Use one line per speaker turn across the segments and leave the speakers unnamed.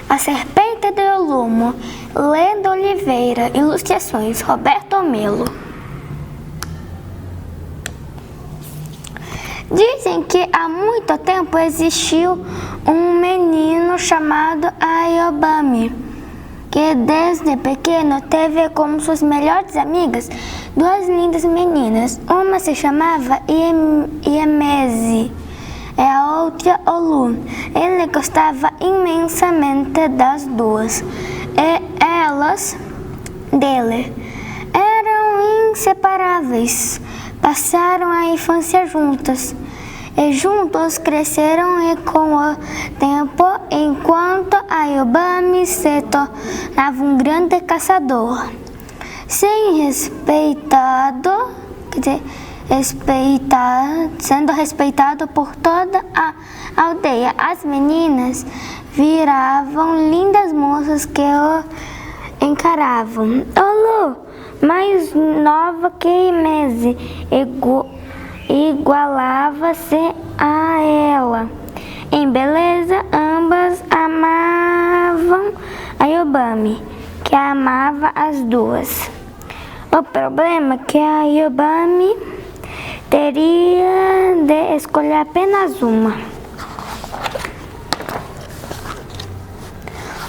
A Serpente de Olumo, Lenda Oliveira, ilustrações Roberto Melo. Dizem que há muito tempo existiu um menino chamado Ayobami, que desde pequeno teve como suas melhores amigas duas lindas meninas. Uma se chamava Iemese e a outra Olu. Ele gostava imensamente das duas e elas dele. Eram inseparáveis, passaram a infância juntas e juntos cresceram, e com o tempo, enquanto Ayobami se tornava um grande caçador, sendo respeitado por toda a aldeia. As meninas viravam lindas moças que o encaravam. Olu, mais nova que Iemese, igualava-se a ela em beleza. Ambas amavam Ayobami, que amava as duas. O problema é que Ayobami teria de escolher apenas uma.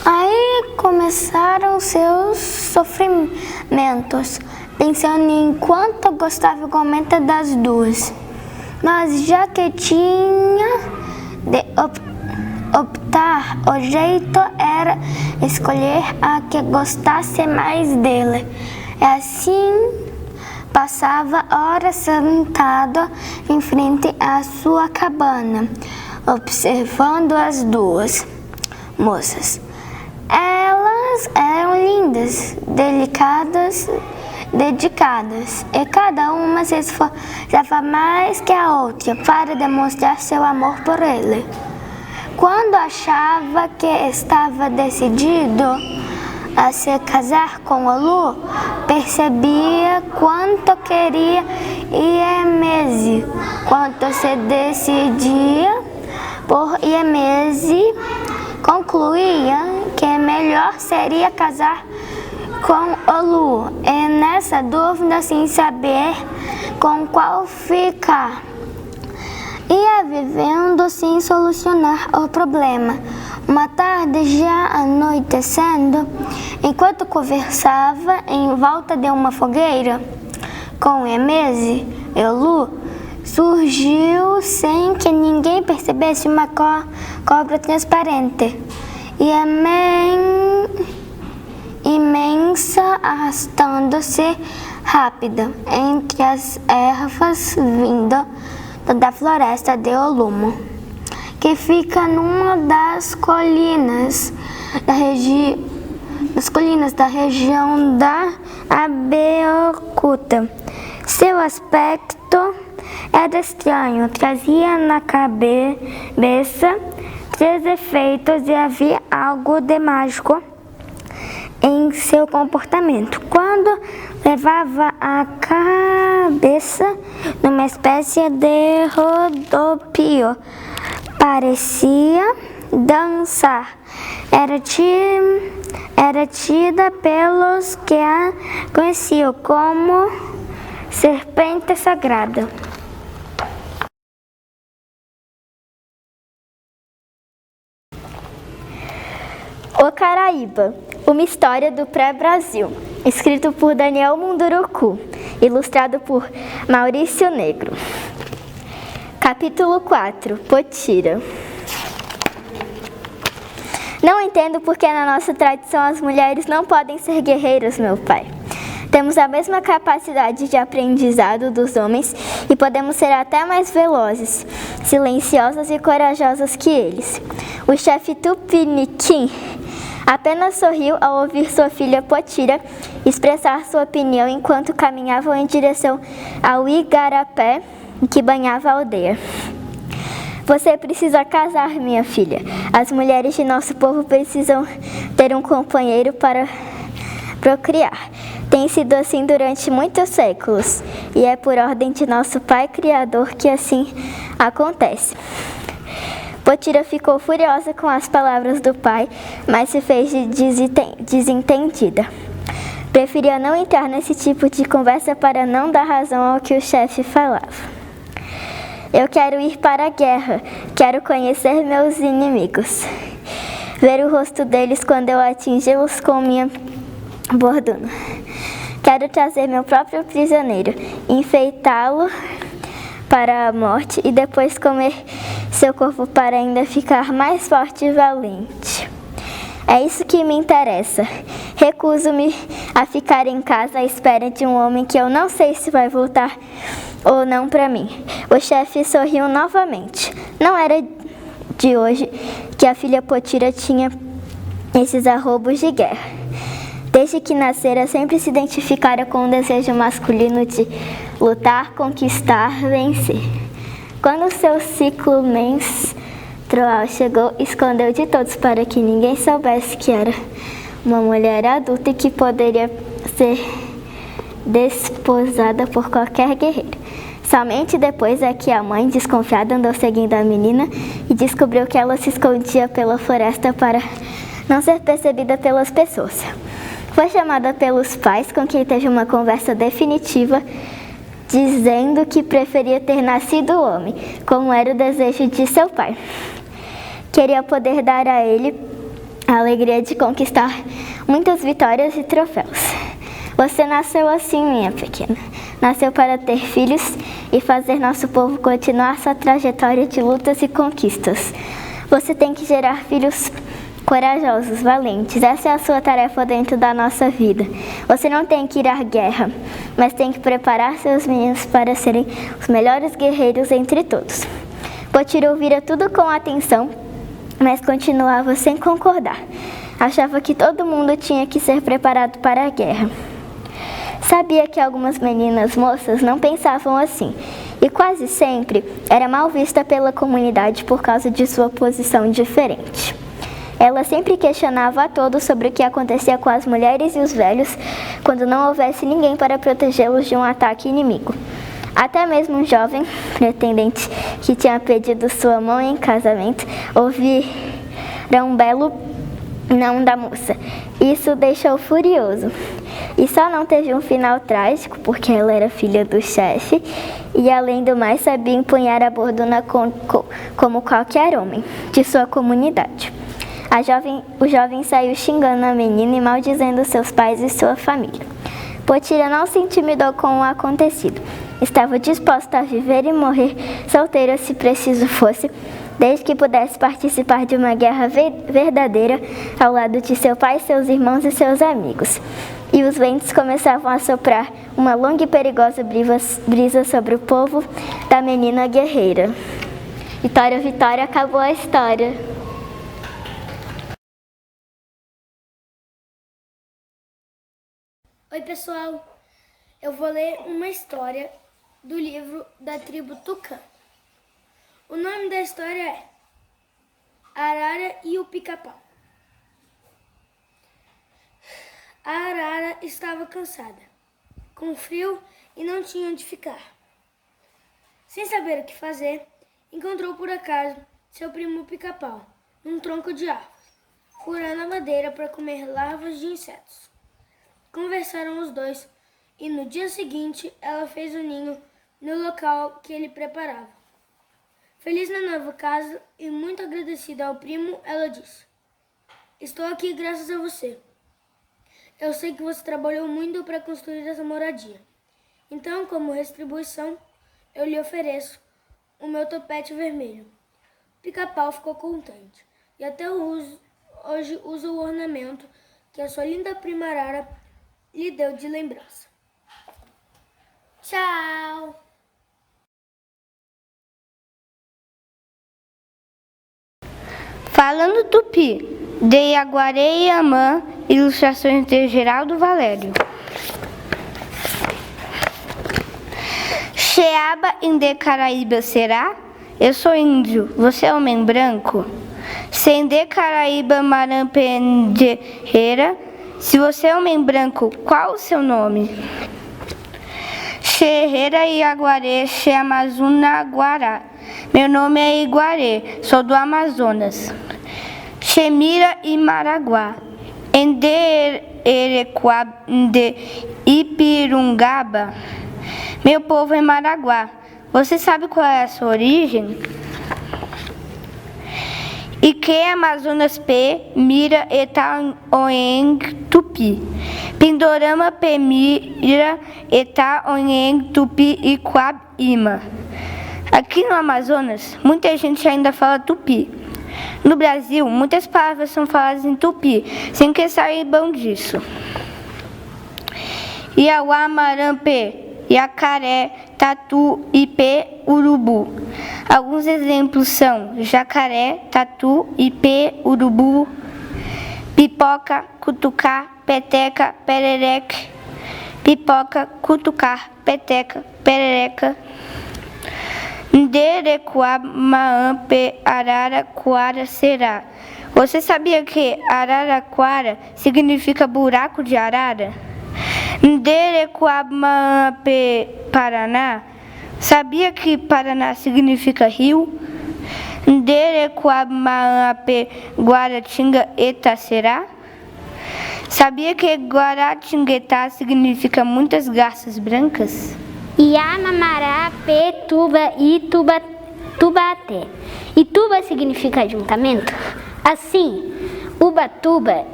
Aí começaram seus sofrimentos, pensando em quanto gostava igualmente das duas. Mas já que tinha de optar, o jeito era escolher a que gostasse mais dele. E assim passava horas sentado em frente à sua cabana, observando as duas moças. Elas eram lindas, delicadas, dedicadas, e cada uma se esforçava mais que a outra para demonstrar seu amor por ele. Quando achava que estava decidido a se casar com Olu, percebia quanto queria Iemese. Quando se decidia por Iemese, concluía que melhor seria casar com Olu, e nessa dúvida, sem saber com qual ficar, ia vivendo sem solucionar o problema. Uma tarde, já anoitecendo, enquanto conversava em volta de uma fogueira com Iemese, Olu, surgiu sem que ninguém percebesse uma cobra transparente e imensa, arrastando-se rápida entre as ervas vindo da floresta de Olumo, que fica numa das colinas da região da Abeokuta. Seu aspecto era estranho, trazia na cabeça três efeitos e havia algo de mágico em seu comportamento. Quando levava a cabeça numa espécie de rodopio, parecia dançar. Era tida pelos que a conheciam como serpente sagrada.
O Caraíba, uma história do pré-Brasil, escrito por Daniel Munduruku, ilustrado por Maurício Negro. Capítulo 4, Potira. Não entendo por que na nossa tradição as mulheres não podem ser guerreiras, meu pai. Temos a mesma capacidade de aprendizado dos homens e podemos ser até mais velozes, silenciosas e corajosas que eles. O chefe Tupiniquim apenas sorriu ao ouvir sua filha Potira expressar sua opinião enquanto caminhavam em direção ao igarapé que banhava a aldeia. Você precisa casar, minha filha. As mulheres de nosso povo precisam ter um companheiro para procriar. Tem sido assim durante muitos séculos, e é por ordem de nosso Pai Criador que assim acontece. Potira ficou furiosa com as palavras do pai, mas se fez de desentendida. Preferia não entrar nesse tipo de conversa para não dar razão ao que o chefe falava. Eu quero ir para a guerra, quero conhecer meus inimigos, ver o rosto deles quando eu atingi-los com minha borduna. Quero trazer meu próprio prisioneiro, enfeitá-lo para a morte e depois comer seu corpo para ainda ficar mais forte e valente. É isso que me interessa. Recuso-me a ficar em casa à espera de um homem que eu não sei se vai voltar ou não para mim. O chefe sorriu novamente. Não era de hoje que a filha Potira tinha esses arroubos de guerra. Desde que nascera, sempre se identificara com o desejo masculino de lutar, conquistar, vencer. Quando seu ciclo menstrual chegou, escondeu de todos para que ninguém soubesse que era uma mulher adulta e que poderia ser desposada por qualquer guerreiro. Somente depois é que a mãe, desconfiada, andou seguindo a menina e descobriu que ela se escondia pela floresta para não ser percebida pelas pessoas. Foi chamada pelos pais, com quem teve uma conversa definitiva, dizendo que preferia ter nascido homem, como era o desejo de seu pai. Queria poder dar a ele a alegria de conquistar muitas vitórias e troféus. Você nasceu assim, minha pequena. Nasceu para ter filhos e fazer nosso povo continuar sua trajetória de lutas e conquistas. Você tem que gerar filhos corajosos, valentes. Essa é a sua tarefa dentro da nossa vida. Você não tem que ir à guerra, mas tem que preparar seus meninos para serem os melhores guerreiros entre todos. Potira ouvira tudo com atenção, mas continuava sem concordar. Achava que todo mundo tinha que ser preparado para a guerra. Sabia que algumas meninas moças não pensavam assim, e quase sempre era mal vista pela comunidade por causa de sua posição diferente. Ela sempre questionava a todos sobre o que acontecia com as mulheres e os velhos quando não houvesse ninguém para protegê-los de um ataque inimigo. Até mesmo um jovem pretendente que tinha pedido sua mão em casamento ouvira um belo não da moça. Isso o deixou furioso. E só não teve um final trágico porque ela era filha do chefe e, além do mais, sabia empunhar a borduna como qualquer homem de sua comunidade. O jovem saiu xingando a menina e maldizendo seus pais e sua família. Potira não se intimidou com o acontecido. Estava disposta a viver e morrer solteira se preciso fosse, desde que pudesse participar de uma guerra verdadeira ao lado de seu pai, seus irmãos e seus amigos. E os ventos começavam a soprar uma longa e perigosa brisa sobre o povo da menina guerreira. Vitória, Vitória, acabou a história.
Oi pessoal, eu vou ler uma história do livro da tribo Tucã. O nome da história é A Arara e o Pica-Pau. A arara estava cansada, com frio e não tinha onde ficar. Sem saber o que fazer, encontrou por acaso seu primo Pica-Pau num tronco de árvore, furando a madeira para comer larvas de insetos. Conversaram os dois e no dia seguinte ela fez o ninho no local que ele preparava. Feliz na nova casa e muito agradecida ao primo, ela disse: "Estou aqui graças a você. Eu sei que você trabalhou muito para construir essa moradia. Então, como retribuição, eu lhe ofereço o meu topete vermelho." Pica-Pau ficou contente e até hoje usa o ornamento que a sua linda prima arara lhe deu de lembrança. Tchau!
Falando Tupi, de Iaguaré e Amã, ilustrações de Geraldo Valério. Cheaba inde Caraíba será? Eu sou índio, você é homem branco? Sende Caraíba marampendeira, se você é homem branco, qual o seu nome? Xerreira e Aguaré, Xeamazuna Guará. Meu nome é Iguaré, sou do Amazonas. Xemira e Maraguá. Enderequab de Ipirungaba. Meu povo é Maraguá. Você sabe qual é a sua origem? Ike Amazonas P, Mira eta Oeng Tupi. Pindorama P, Mira eta Oeng Tupi e Quab Ima. Aqui no Amazonas, muita gente ainda fala tupi. No Brasil, muitas palavras são faladas em tupi, sem que saibam disso. Iauá, Marampe, Yacaré, Tatu, Ipê, Urubu. Alguns exemplos são jacaré, tatu, ipê, urubu, pipoca, cutucar, peteca, perereque. Pipoca, cutucar, peteca, perereca. Nderequá, maampe, araraquara, será. Você sabia que araraquara significa buraco de arara? Nderequá, maampe, Paraná. Sabia que Paraná significa rio? Nderequá, maampe, Guaratinga, Etacerá. Sabia que Guaratinguetá significa muitas garças brancas?
Iamamará, Petuba e Tubaté. Ituba significa ajuntamento. Assim, Ubatuba,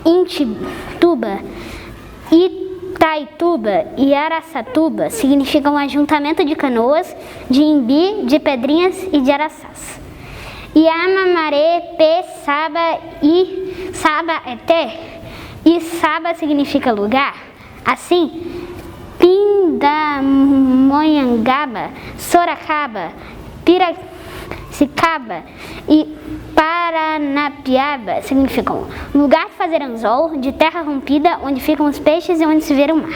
Intituba, Itaituba e Araçatuba significam ajuntamento de canoas, de imbi, de pedrinhas e de araçás. Iamamaré, Saba e Saba Eté. E Saba significa lugar. Assim, Pindamonhangaba, Sorocaba, Piracicaba e Paranapiaba significam lugar de fazer anzol, de terra rompida, onde ficam os peixes e onde se vê o mar.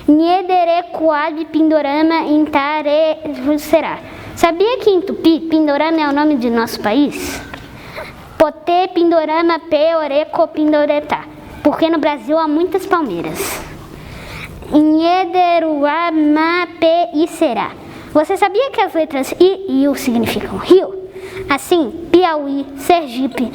Nhederecoab, Pindorama, Intarejucerá. Sabia que em Tupi, Pindorama é o nome de nosso país? Potê, Pindorama, Peoreco, Pindoretá. Porque no Brasil há muitas palmeiras. Nhederuá, Mapê e Será. Você sabia que as letras I e U significam rio? Assim, Piauí, Sergipe,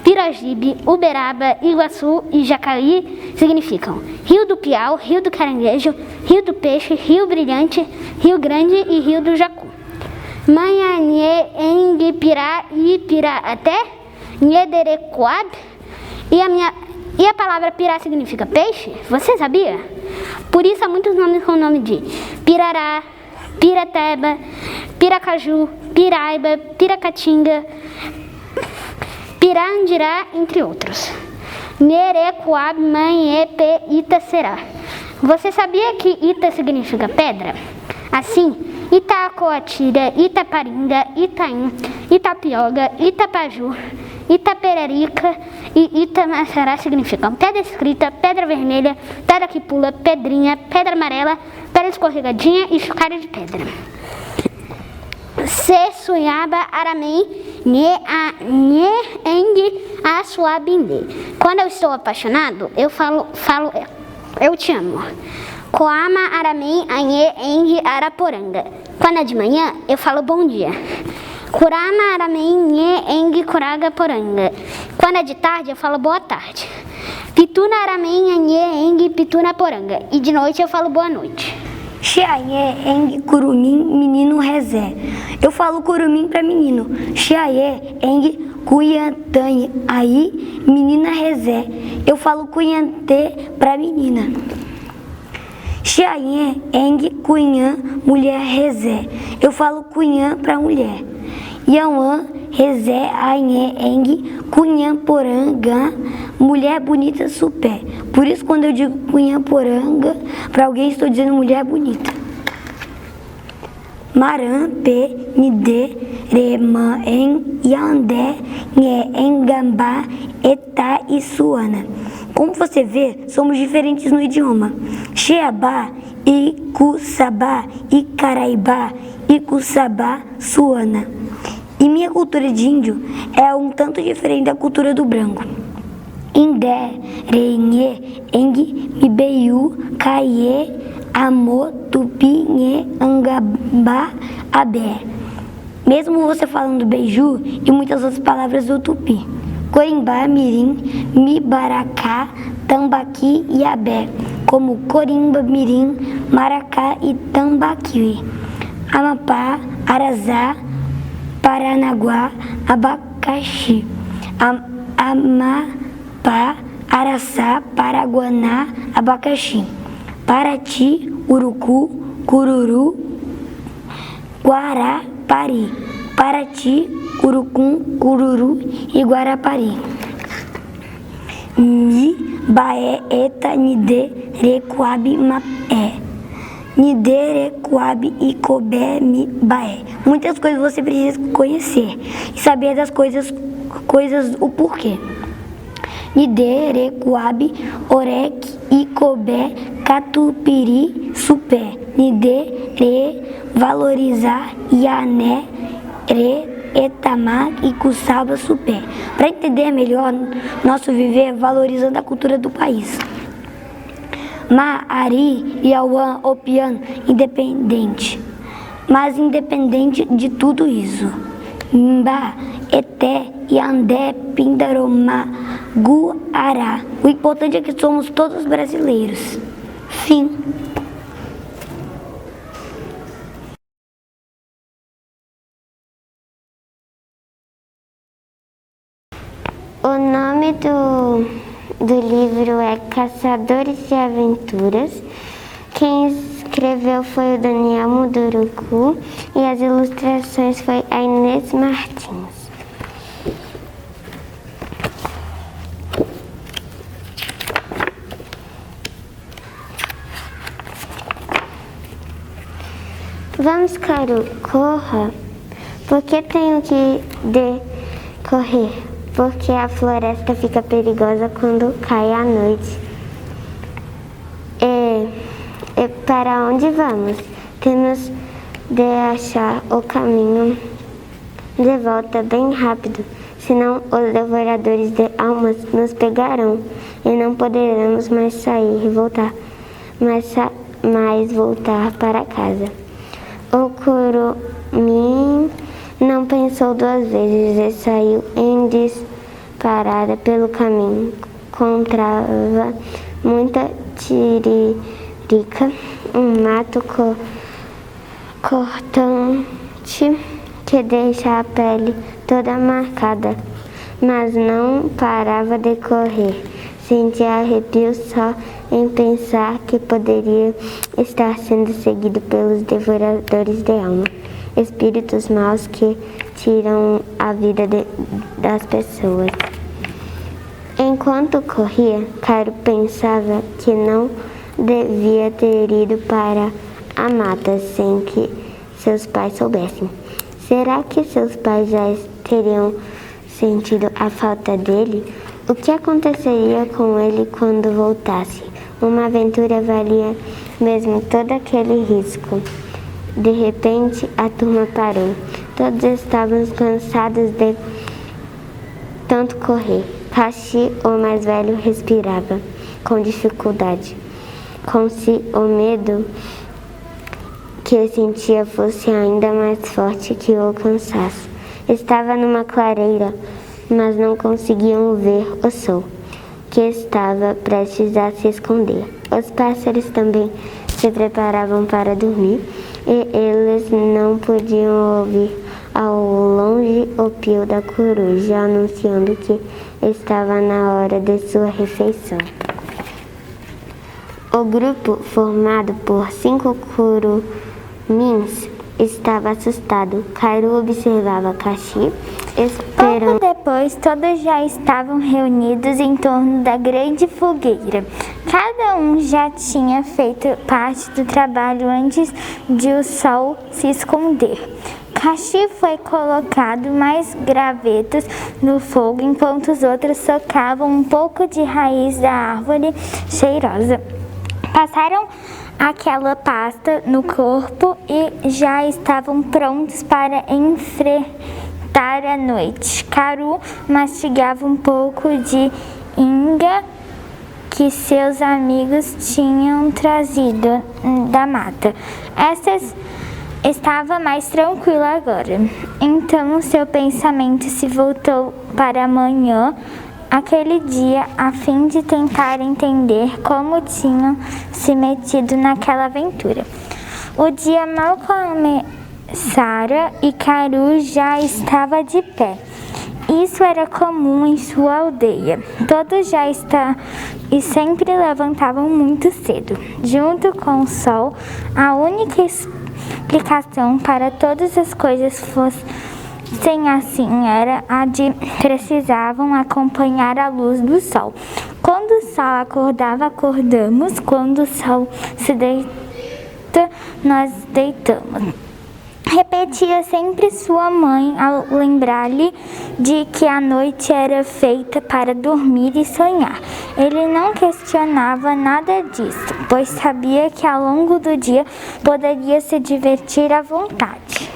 Piragibe, Uberaba, Iguaçu e Jacareí significam Rio do Piau, Rio do Caranguejo, Rio do Peixe, Rio Brilhante, Rio Grande e Rio do Jacu. Manhanhê, Engue, Pirá e Pirá até, Nhederecoab. E a palavra pirá significa peixe? Você sabia? Por isso há muitos nomes com o nome de Pirará, Pirateba, Piracaju, Piraiba, Piracatinga, Pirandirá, entre outros. Nerecoab, Manhepe, Itacerá. Você sabia que Ita significa pedra? Assim, Itacoatira, Itaparinga, Itaim, Itapioga, Itapaju, Itaperarica e Itamacerá significam pedra escrita, pedra vermelha, pedra que pula, pedrinha, pedra amarela, pedra escorregadinha e chocalho de pedra. Sessuiaba, Aramém, Eng, Assuabinde. Quando eu estou apaixonado, eu falo eu te amo. Coama, Aramém, Anhê, Eng, Araporanga. Quando é de manhã, eu falo bom dia. Kurama, Aramém, Nhê, Eng, Kuraga, Poranga. Quando é de tarde, eu falo boa tarde. Pituna, Aramém, Anhê, Eng, Pituna, Poranga. E de noite eu falo boa noite.
Xiaie, Eng, Curumim, menino Rezé. Eu falo curumim para menino. Xiaie, Eng, Cuiantanhe, aí, menina Rezé. Eu falo Cunhantê para menina. Xiaie, Eng, Cunhã, mulher Rezé. Eu falo Cunhã para mulher. Yauã, Rezé, Anhê, Eng, Cunhã, Poranga, mulher bonita super. Por isso quando eu digo Cunhã, Poranga, para alguém estou dizendo mulher bonita. Maram, P, Nide, Rema, En, Yandé, Nhé, Engambá, Etá e Suana. Como você vê, somos diferentes no idioma. Xeabá, Icuçabá, Icaraibá, Icuçabá, Suana. E minha cultura de índio é um tanto diferente da cultura do branco. Indé, Renhê, Eng, Mibeiú, Caiê, Amô, Tupi, Nhê, Angabá,
abé. Mesmo você falando beiju e muitas outras palavras do tupi. Corimbá, mirim, mibaracá, tambaqui e abé, como corimba, mirim, maracá e tambaqui. Amapá, Arazá, Paranaguá, abacaxi. Amapá, Araçá, Paraguaná, abacaxi. Paraty, Urucu, Cururu, Guarapari. Paraty, Urucum, Cururu e Guarapari. Mi, Baé, Eta, Nidê, Recuabe, Maé. Nidê, Recuabe e Cobé, Mi, Baé. Muitas coisas você precisa conhecer e saber das coisas o porquê. Nidê, Recuabe, Orec, Icobé, Catupiri, Supé. Nidê, Re, valorizar, Iané, Re, Etamar e Cuçaba, Supé. Para entender melhor nosso viver valorizando a cultura do país. Ma, Ari, Iauã, Opian, independente. Mas independente de tudo isso. Mba, Eté, Iandé, Pindaromá, Guará. O importante é que somos todos brasileiros. Fim.
O nome do livro é Caçadores de Aventuras. Quem escreveu foi o Daniel Munduruku e as ilustrações foi a Inês Martins. Vamos, Caru, corra. Por que tenho que correr? Porque a floresta fica perigosa quando cai a noite. E para onde vamos? Temos de achar o caminho de volta bem rápido, senão os devoradores de almas nos pegarão e não poderemos mais sair e voltar, mais voltar para casa. O curumim não pensou duas vezes e saiu em disparada pelo caminho. Encontrava muita tiririca, um mato cortante que deixa a pele toda marcada, mas não parava de correr. Sentia arrepios só em pensar que poderia estar sendo seguido pelos devoradores de alma, espíritos maus que tiram a vida das pessoas. Enquanto corria, Caro pensava que não devia ter ido para a mata sem que seus pais soubessem. Será que seus pais já teriam sentido a falta dele? O que aconteceria com ele quando voltasse? Uma aventura valia mesmo todo aquele risco. De repente, a turma parou. Todos estavam cansados de tanto correr. Kashi, o mais velho, respirava com dificuldade, como se o medo que sentia fosse ainda mais forte que o cansaço. Estava numa clareira, mas não conseguiam ver o sol, que estava prestes a se esconder. Os pássaros também se preparavam para dormir, e eles não podiam ouvir ao longe o pio da coruja, anunciando que estava na hora de sua refeição. O grupo, formado por 5 curumins, estava assustado. Cairu observava Kashi, esperando.
Pouco depois, todos já estavam reunidos em torno da grande fogueira. Cada um já tinha feito parte do trabalho antes de o sol se esconder. Kashi foi colocado mais gravetos no fogo, enquanto os outros socavam um pouco de raiz da árvore cheirosa. Passaram aquela pasta no corpo e já estavam prontos para enfrentar a noite. Caru mastigava um pouco de inga que seus amigos tinham trazido da mata. estava mais tranquilo agora. Então seu pensamento se voltou para amanhã, aquele dia, a fim de tentar entender como tinham se metido naquela aventura. O dia mal começara e Caru já estava de pé. Isso era comum em sua aldeia. Todos já estavam e sempre levantavam muito cedo. Junto com o sol, a única explicação para todas as coisas fossem assim era a de precisavam acompanhar a luz do sol. Quando o sol acordava, acordamos. Quando o sol se deita, nós deitamos. Repetia sempre sua mãe ao lembrar-lhe de que a noite era feita para dormir e sonhar. Ele não questionava nada disso, pois sabia que ao longo do dia poderia se divertir à vontade.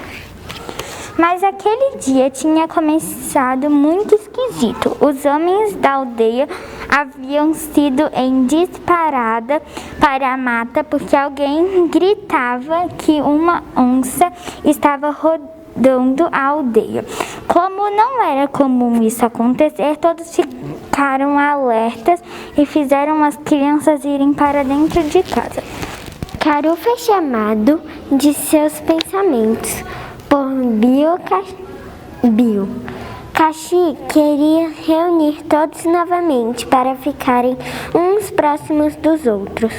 Mas aquele dia tinha começado muito esquisito. Os homens da aldeia haviam sido em disparada para a mata porque alguém gritava que uma onça estava rodando a aldeia. Como não era comum isso acontecer, todos ficaram alertas e fizeram as crianças irem para dentro de casa.
Caru foi chamado de seus pensamentos por Bio. Caxi queria reunir todos novamente para ficarem uns próximos dos outros.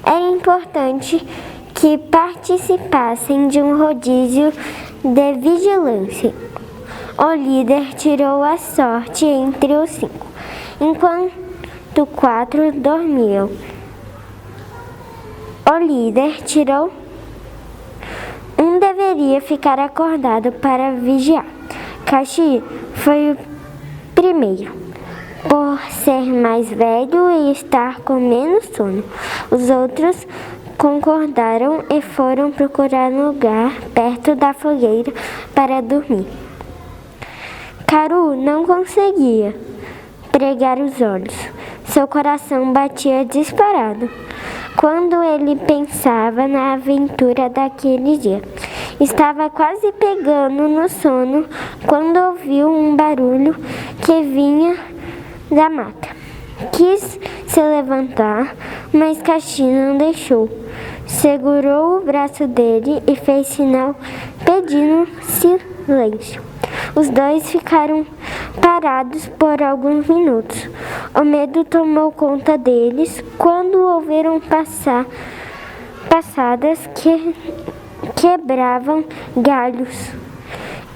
Era importante que participassem de um rodízio de vigilância. O líder tirou a sorte entre os 5, enquanto 4 dormiam. O líder tirou. Um deveria ficar acordado para vigiar. Caxi foi o primeiro, por ser mais velho e estar com menos sono. Os outros concordaram e foram procurar um lugar perto da fogueira para dormir. Caru não conseguia pregar os olhos. Seu coração batia disparado quando ele pensava na aventura daquele dia. Estava quase pegando no sono quando ouviu um barulho que vinha da mata. Quis se levantar, mas Caxi não deixou. Segurou o braço dele e fez sinal pedindo silêncio. Os dois ficaram parados por alguns minutos. O medo tomou conta deles quando ouviram passadas que quebravam galhos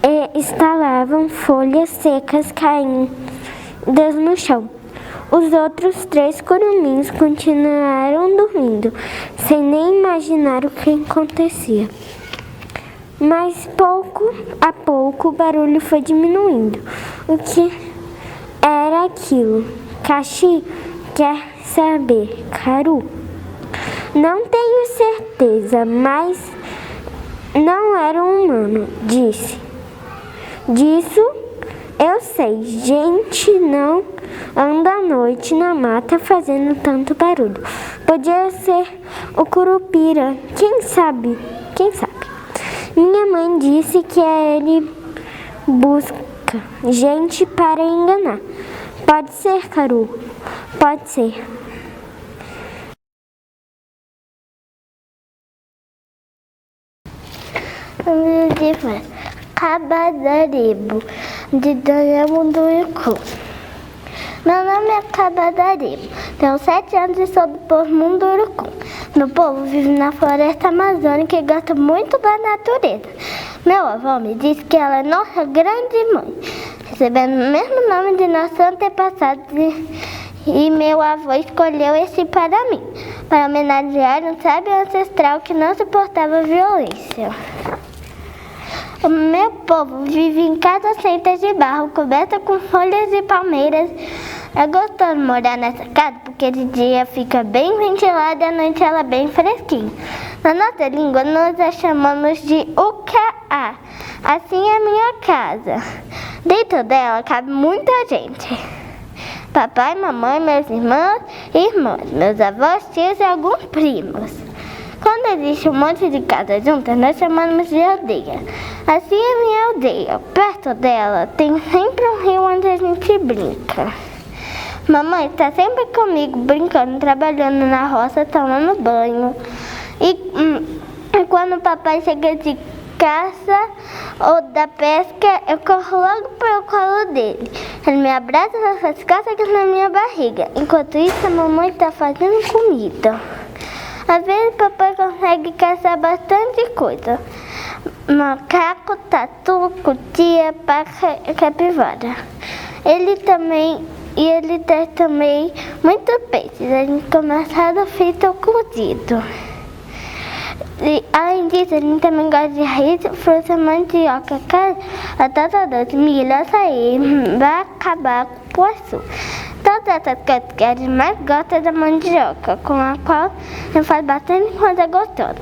e estalavam folhas secas caídas no chão. Os outros 3 curumins continuaram dormindo, sem nem imaginar o que acontecia. Mas pouco a pouco o barulho foi diminuindo. O que era aquilo? Caxi quer saber. Caru? Não tenho certeza, mas não era um humano, disse. Disso eu sei. Gente não anda à noite na mata fazendo tanto barulho. Podia ser o curupira. Quem sabe? Minha mãe disse que ele busca gente para enganar. Pode ser, Caru. Pode ser.
Livro Cabadaribo, de Dona Munduruku. Meu nome é Cabadaribo, tenho 7 anos e sou do povo Munduruku. Meu povo vive na floresta amazônica e gosta muito da natureza. Meu avô me disse que ela é nossa grande mãe, recebendo o mesmo nome de nossos antepassados, e meu avô escolheu esse para mim, para homenagear um sábio ancestral que não suportava violência. O meu povo vive em casas feitas de barro, coberta com folhas de palmeiras. É gostoso morar nessa casa porque de dia fica bem ventilada e à noite ela é bem fresquinha. Na nossa língua nós a chamamos de ucaá. Assim é a minha casa. Dentro dela cabe muita gente. Papai, mamãe, meus irmãos e irmãs, meus avós, tios e alguns primos.
Quando existe um monte de casas juntas, nós chamamos de aldeia. Assim é a minha aldeia. Perto dela tem sempre um rio onde a gente brinca. Mamãe está sempre comigo, brincando, trabalhando na roça, tomando banho. E quando o papai chega de caça ou da pesca, eu corro logo para o colo dele. Ele me abraça e faz cócegas na minha barriga. Enquanto isso, a mamãe está fazendo comida. Às vezes, papai consegue caçar bastante coisa. Macaco, tatu, cutia, paca e capivara. Ele traz também muitos peixes. A gente come assado, frito ou cozido. E, além disso, a gente também gosta de raiz, fruta, mandioca, batata doce, milho, açaí, cabaco, poaçu. Todas essas coisas que a gente mais gosta é da mandioca, com a qual a gente faz bastante coisa gostosa.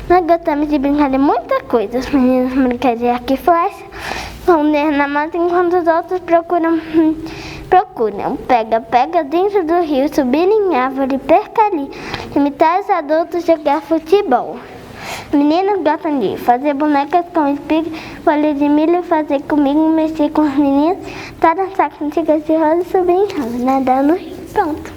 Nós gostamos de brincar de muita coisa. Os meninos brincam de arco e flecha, esconder na mata, enquanto os outros procuram pega dentro do rio, subir em árvore, perca ali, imitar os adultos, jogar futebol. Meninos gostam de fazer bonecas com espiga, folha de milho, fazer comigo, mexer com os meninos, dançar com tigas de rosa, subir em árvore, nadar no rio. Pronto.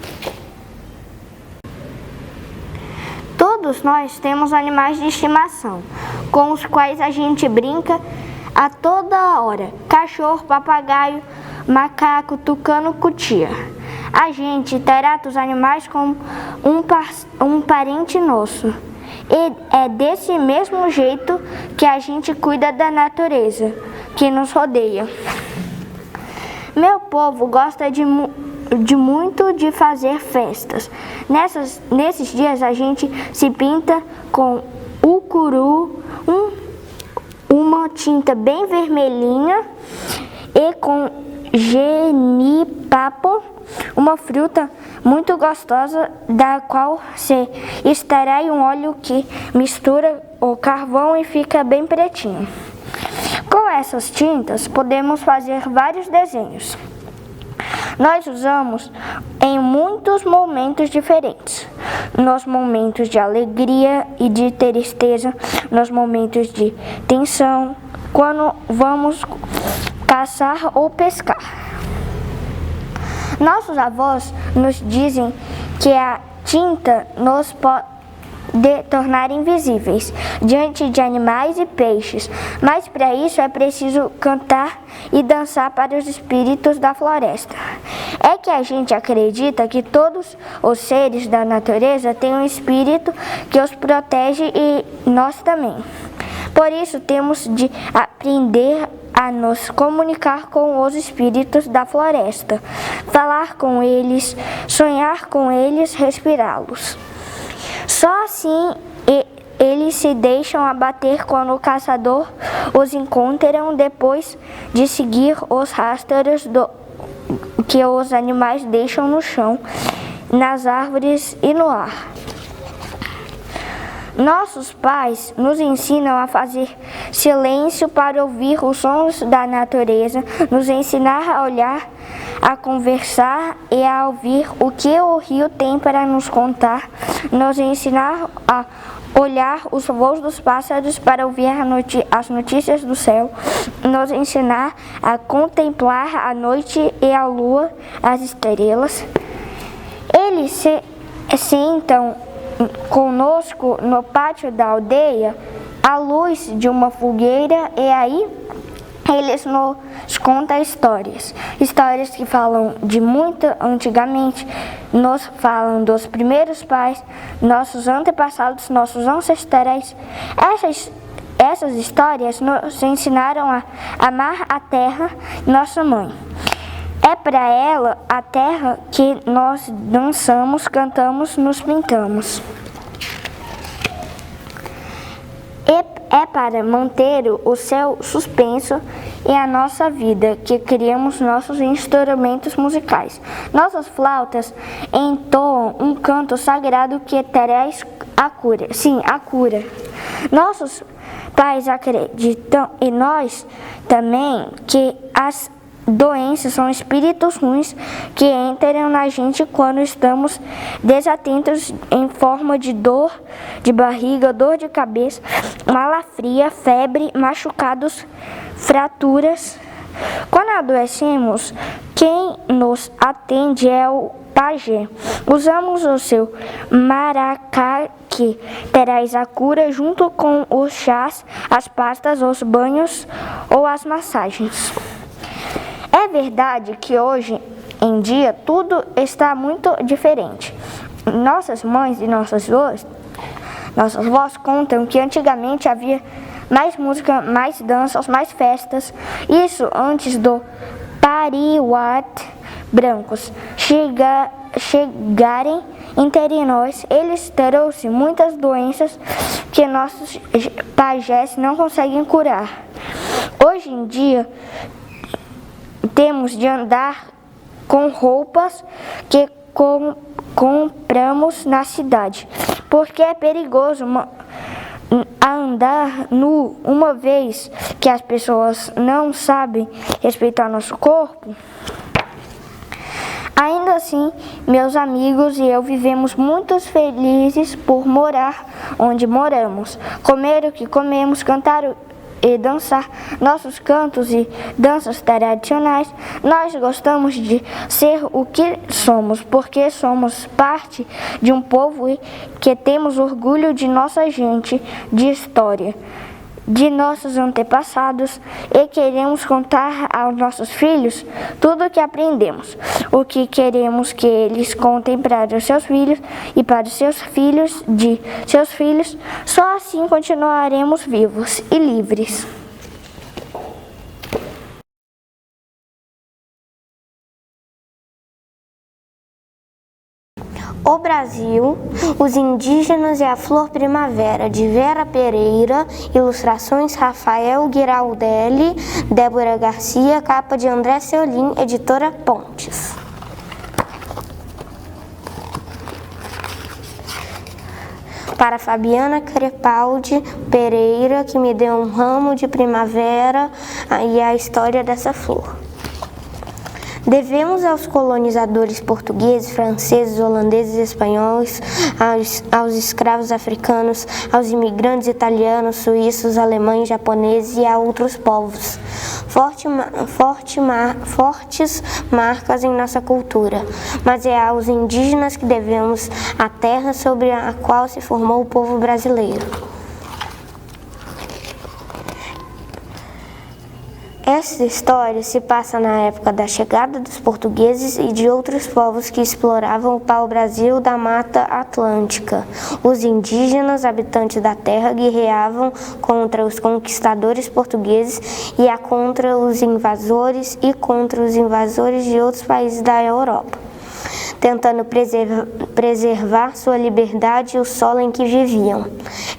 Todos nós temos animais de estimação, com os quais a gente brinca a toda hora. Cachorro, papagaio, macaco, tucano, cutia. A gente trata os animais como um parente nosso. E é desse mesmo jeito que a gente cuida da natureza que nos rodeia. Meu povo gosta muito de fazer festas. Nesses dias a gente se pinta com ucuru, uma tinta bem vermelhinha, e com genipapo, uma fruta muito gostosa, da qual se extrai um óleo que mistura o carvão e fica bem pretinho. Com essas tintas podemos fazer vários desenhos. Nós usamos em muitos momentos diferentes. Nos momentos de alegria e de tristeza, nos momentos de tensão, quando vamos caçar ou pescar. Nossos avós nos dizem que a tinta nos pode tornar invisíveis diante de animais e peixes, mas para isso é preciso cantar e dançar para os espíritos da floresta. É que a gente acredita que todos os seres da natureza têm um espírito que os protege, e nós também. Por isso temos de aprender a nos comunicar com os espíritos da floresta, falar com eles, sonhar com eles, respirá-los. Só assim eles se deixam abater quando o caçador os encontra, depois de seguir os rastros que os animais deixam no chão, nas árvores e no ar. Nossos pais nos ensinam a fazer silêncio para ouvir os sons da natureza, nos ensinar a olhar, a conversar e a ouvir o que o rio tem para nos contar, nos ensinar a olhar os voos dos pássaros para ouvir as notícias do céu, nos ensinar a contemplar a noite e a lua, as estrelas. Eles se sentam conosco no pátio da aldeia, à luz de uma fogueira, e aí eles nos contam histórias que falam de muito antigamente, nos falam dos primeiros pais, nossos antepassados, nossos ancestrais. Essas histórias nos ensinaram a amar a terra, nossa mãe. É para ela, a terra, que nós dançamos, cantamos, nos pintamos. É para manter o seu suspenso e a nossa vida que criamos nossos instrumentos musicais. Nossas flautas entoam um canto sagrado que traz a cura. Sim, a cura. Nossos pais acreditam, e nós também, que as doenças são espíritos ruins que entram na gente quando estamos desatentos, em forma de dor de barriga, dor de cabeça, calafria, febre, machucados, fraturas. Quando adoecemos, quem nos atende é o pajé. Usamos o seu maracá, que terás a cura, junto com os chás, as pastas, os banhos ou as massagens. É verdade que hoje em dia tudo está muito diferente. Nossas mães e nossas vós contam que antigamente havia mais música, mais danças, mais festas. Isso antes do pariwat brancos chegarem entre nós. Eles trouxeram muitas doenças que nossos pajés não conseguem curar. Hoje em dia temos de andar com roupas que compramos na cidade, porque é perigoso andar nu, uma vez que as pessoas não sabem respeitar nosso corpo. Ainda assim, meus amigos e eu vivemos muito felizes por morar onde moramos, comer o que comemos, cantar e dançar nossos cantos e danças tradicionais. Nós gostamos de ser o que somos, porque somos parte de um povo e que temos orgulho de nossa gente, de história, de nossos antepassados, e queremos contar aos nossos filhos tudo o que aprendemos, o que queremos que eles contem para os seus filhos e para os seus filhos de seus filhos. Só assim continuaremos vivos e livres.
O Brasil, os indígenas e a flor primavera, de Vera Pereira, ilustrações Rafael Giraldelli, Débora Garcia, capa de André Seolim, editora Pontes. Para Fabiana Crepaldi Pereira, que me deu um ramo de primavera e a história dessa flor. Devemos aos colonizadores portugueses, franceses, holandeses, espanhóis, aos escravos africanos, aos imigrantes italianos, suíços, alemães, japoneses e a outros povos. Fortes marcas em nossa cultura, mas é aos indígenas que devemos a terra sobre a qual se formou o povo brasileiro. Essa história se passa na época da chegada dos portugueses e de outros povos que exploravam o pau-brasil da Mata Atlântica. Os indígenas, habitantes da terra, guerreavam contra os conquistadores portugueses e contra os invasores de outros países da Europa, tentando preservar sua liberdade e o solo em que viviam.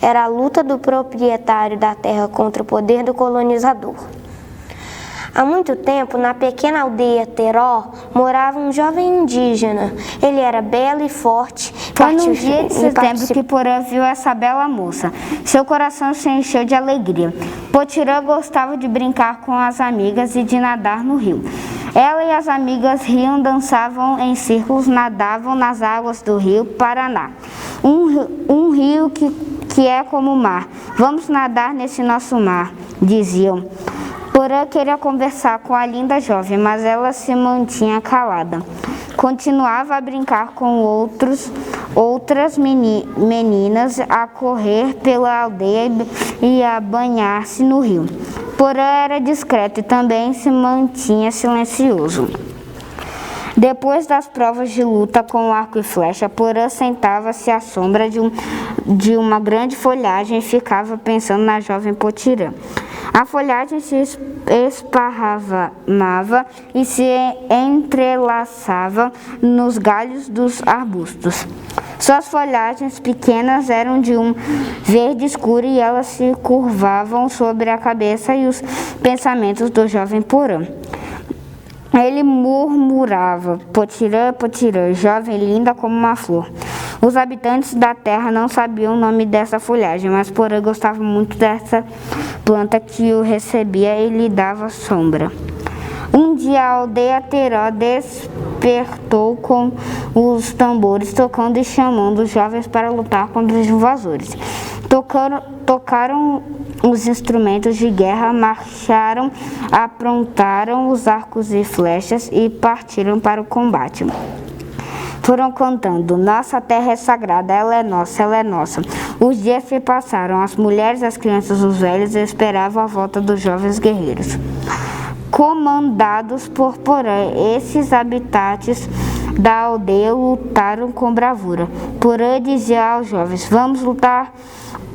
Era a luta do proprietário da terra contra o poder do colonizador. Há muito tempo, na pequena aldeia Teró, morava um jovem indígena. Ele era belo e forte.
Foi num dia de setembro que Porã viu essa bela moça. Seu coração se encheu de alegria. Potirã gostava de brincar com as amigas e de nadar no rio. Ela e as amigas riam, dançavam em círculos, nadavam nas águas do rio Paraná. Um rio que é como o mar. Vamos nadar nesse nosso mar, diziam. Porã queria conversar com a linda jovem, mas ela se mantinha calada. Continuava a brincar com outras meninas, a correr pela aldeia e a banhar-se no rio. Porã era discreto e também se mantinha silencioso. Depois das provas de luta com arco e flecha, Porã sentava-se à sombra de uma grande folhagem e ficava pensando na jovem Potirã. A folhagem se esparramava e se entrelaçava nos galhos dos arbustos. Suas folhagens pequenas eram de um verde escuro e elas se curvavam sobre a cabeça e os pensamentos do jovem Porã. Ele murmurava: Potirã, Potirã, jovem linda como uma flor. Os habitantes da terra não sabiam o nome dessa folhagem, mas Porã gostava muito dessa planta que o recebia e lhe dava sombra.
Um dia a aldeia Teró despertou com os tambores tocando e chamando os jovens para lutar contra os invasores. Tocaram os instrumentos de guerra, marcharam, aprontaram os arcos e flechas e partiram para o combate. Foram cantando: nossa terra é sagrada, ela é nossa, ela é nossa. Os dias se passaram, as mulheres, as crianças, os velhos esperavam a volta dos jovens guerreiros. Comandados por Porã, esses habitantes da aldeia lutaram com bravura. Porã dizia aos jovens: vamos lutar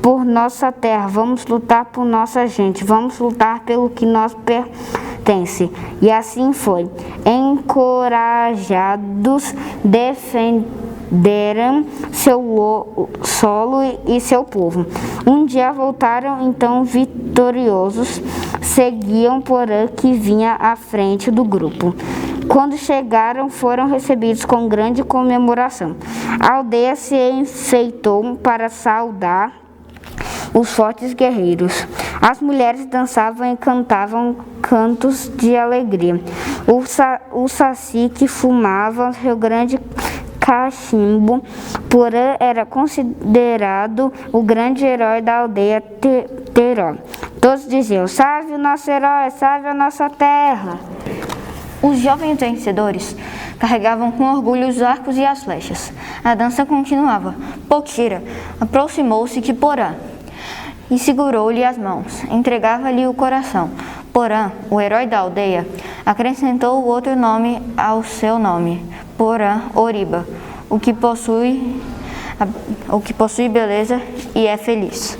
por nossa terra, vamos lutar por nossa gente, vamos lutar pelo que nos pertence. E assim foi. Encorajados, defenderam seu solo e seu povo. Um dia voltaram então vitoriosos, seguiam Porã que vinha à frente do grupo. Quando chegaram, foram recebidos com grande comemoração. A aldeia se enfeitou para saudar os fortes guerreiros. As mulheres dançavam e cantavam cantos de alegria. O saci que fumava seu grande cachimbo. Porã era considerado o grande herói da aldeia Teró. Todos diziam: salve o nosso herói, salve a nossa terra.
Os jovens vencedores carregavam com orgulho os arcos e as flechas. A dança continuava. Potira aproximou-se de Porã e segurou-lhe as mãos, entregava-lhe o coração. Porã, o herói da aldeia, acrescentou outro nome ao seu nome: Porã Oriba, o que possui beleza e é feliz.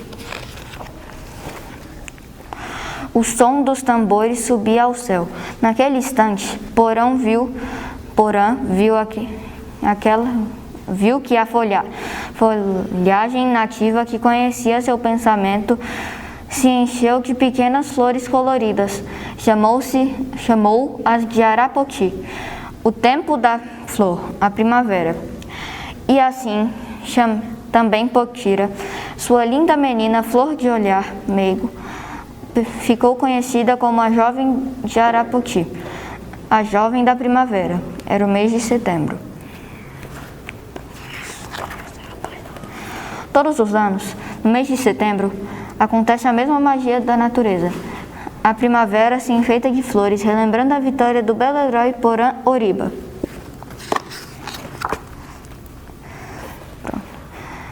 O som dos tambores subia ao céu. Naquele instante, Porã viu que a folhagem nativa que conhecia seu pensamento se encheu de pequenas flores coloridas. Chamou-as de Arapoti, o tempo da flor, a primavera. E assim também Potira, sua linda menina, flor de olhar meigo, ficou conhecida como a jovem de Arapoti, a jovem da primavera. Era o mês de setembro. Todos os anos, no mês de setembro, acontece a mesma magia da natureza. A primavera se enfeita de flores, relembrando a vitória do belo herói Porã Oriba.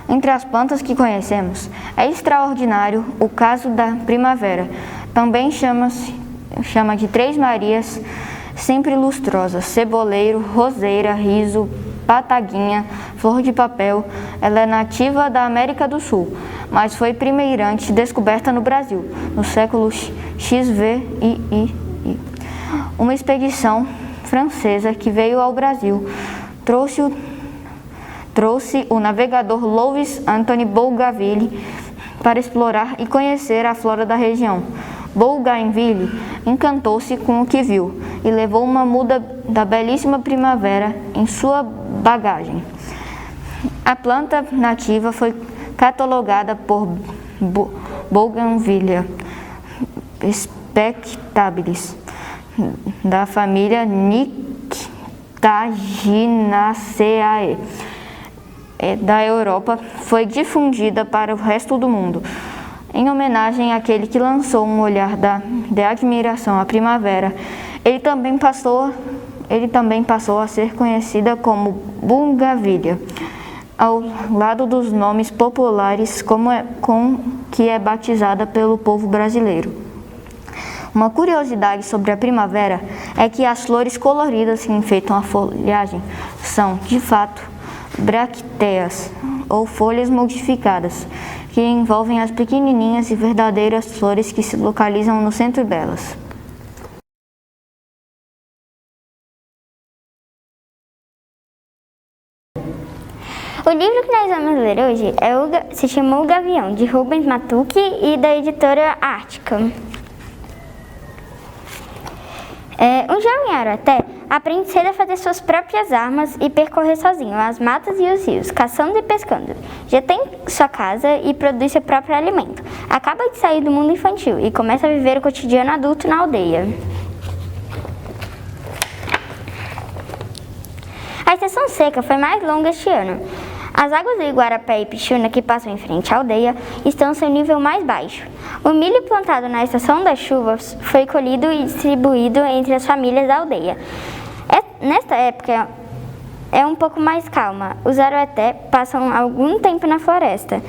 Entre as plantas que conhecemos, é extraordinário o caso da primavera. Também chama de Três Marias, sempre lustrosa, ceboleiro, roseira, riso, pataguinha, flor de papel. Ela é nativa da América do Sul, mas foi primeiramente descoberta no Brasil, no século XVI. Uma expedição francesa que veio ao Brasil trouxe o navegador Louis Antoine Bougainville para explorar e conhecer a flora da região. Bougainville encantou-se com o que viu e levou uma muda da belíssima primavera em sua bagagem. A planta nativa foi catalogada por Bougainville spectabilis, da família Nyctaginaceae. Da Europa, foi difundida para o resto do mundo. Em homenagem àquele que lançou um olhar de admiração à primavera, ele também passou a ser conhecida como Bougainville, ao lado dos nomes populares com que é batizada pelo povo brasileiro. Uma curiosidade sobre a primavera é que as flores coloridas que enfeitam a folhagem são, de fato, bracteias, ou folhas modificadas, que envolvem as pequenininhas e verdadeiras flores que se localizam no centro delas.
O livro que nós vamos ler hoje se chama O Gavião, de Rubens Matucci e da editora Ártica. Um jovem Araté aprende cedo a fazer suas próprias armas e percorrer sozinho as matas e os rios, caçando e pescando. Já tem sua casa e produz seu próprio alimento. Acaba de sair do mundo infantil e começa a viver o cotidiano adulto na aldeia. A estação seca foi mais longa este ano. As águas do Iguarapé e Pixuna, que passam em frente à aldeia, estão em seu nível mais baixo. O milho plantado na estação das chuvas foi colhido e distribuído entre as famílias da aldeia. Nesta época é um pouco mais calma. Os Aroeté passam algum tempo na floresta.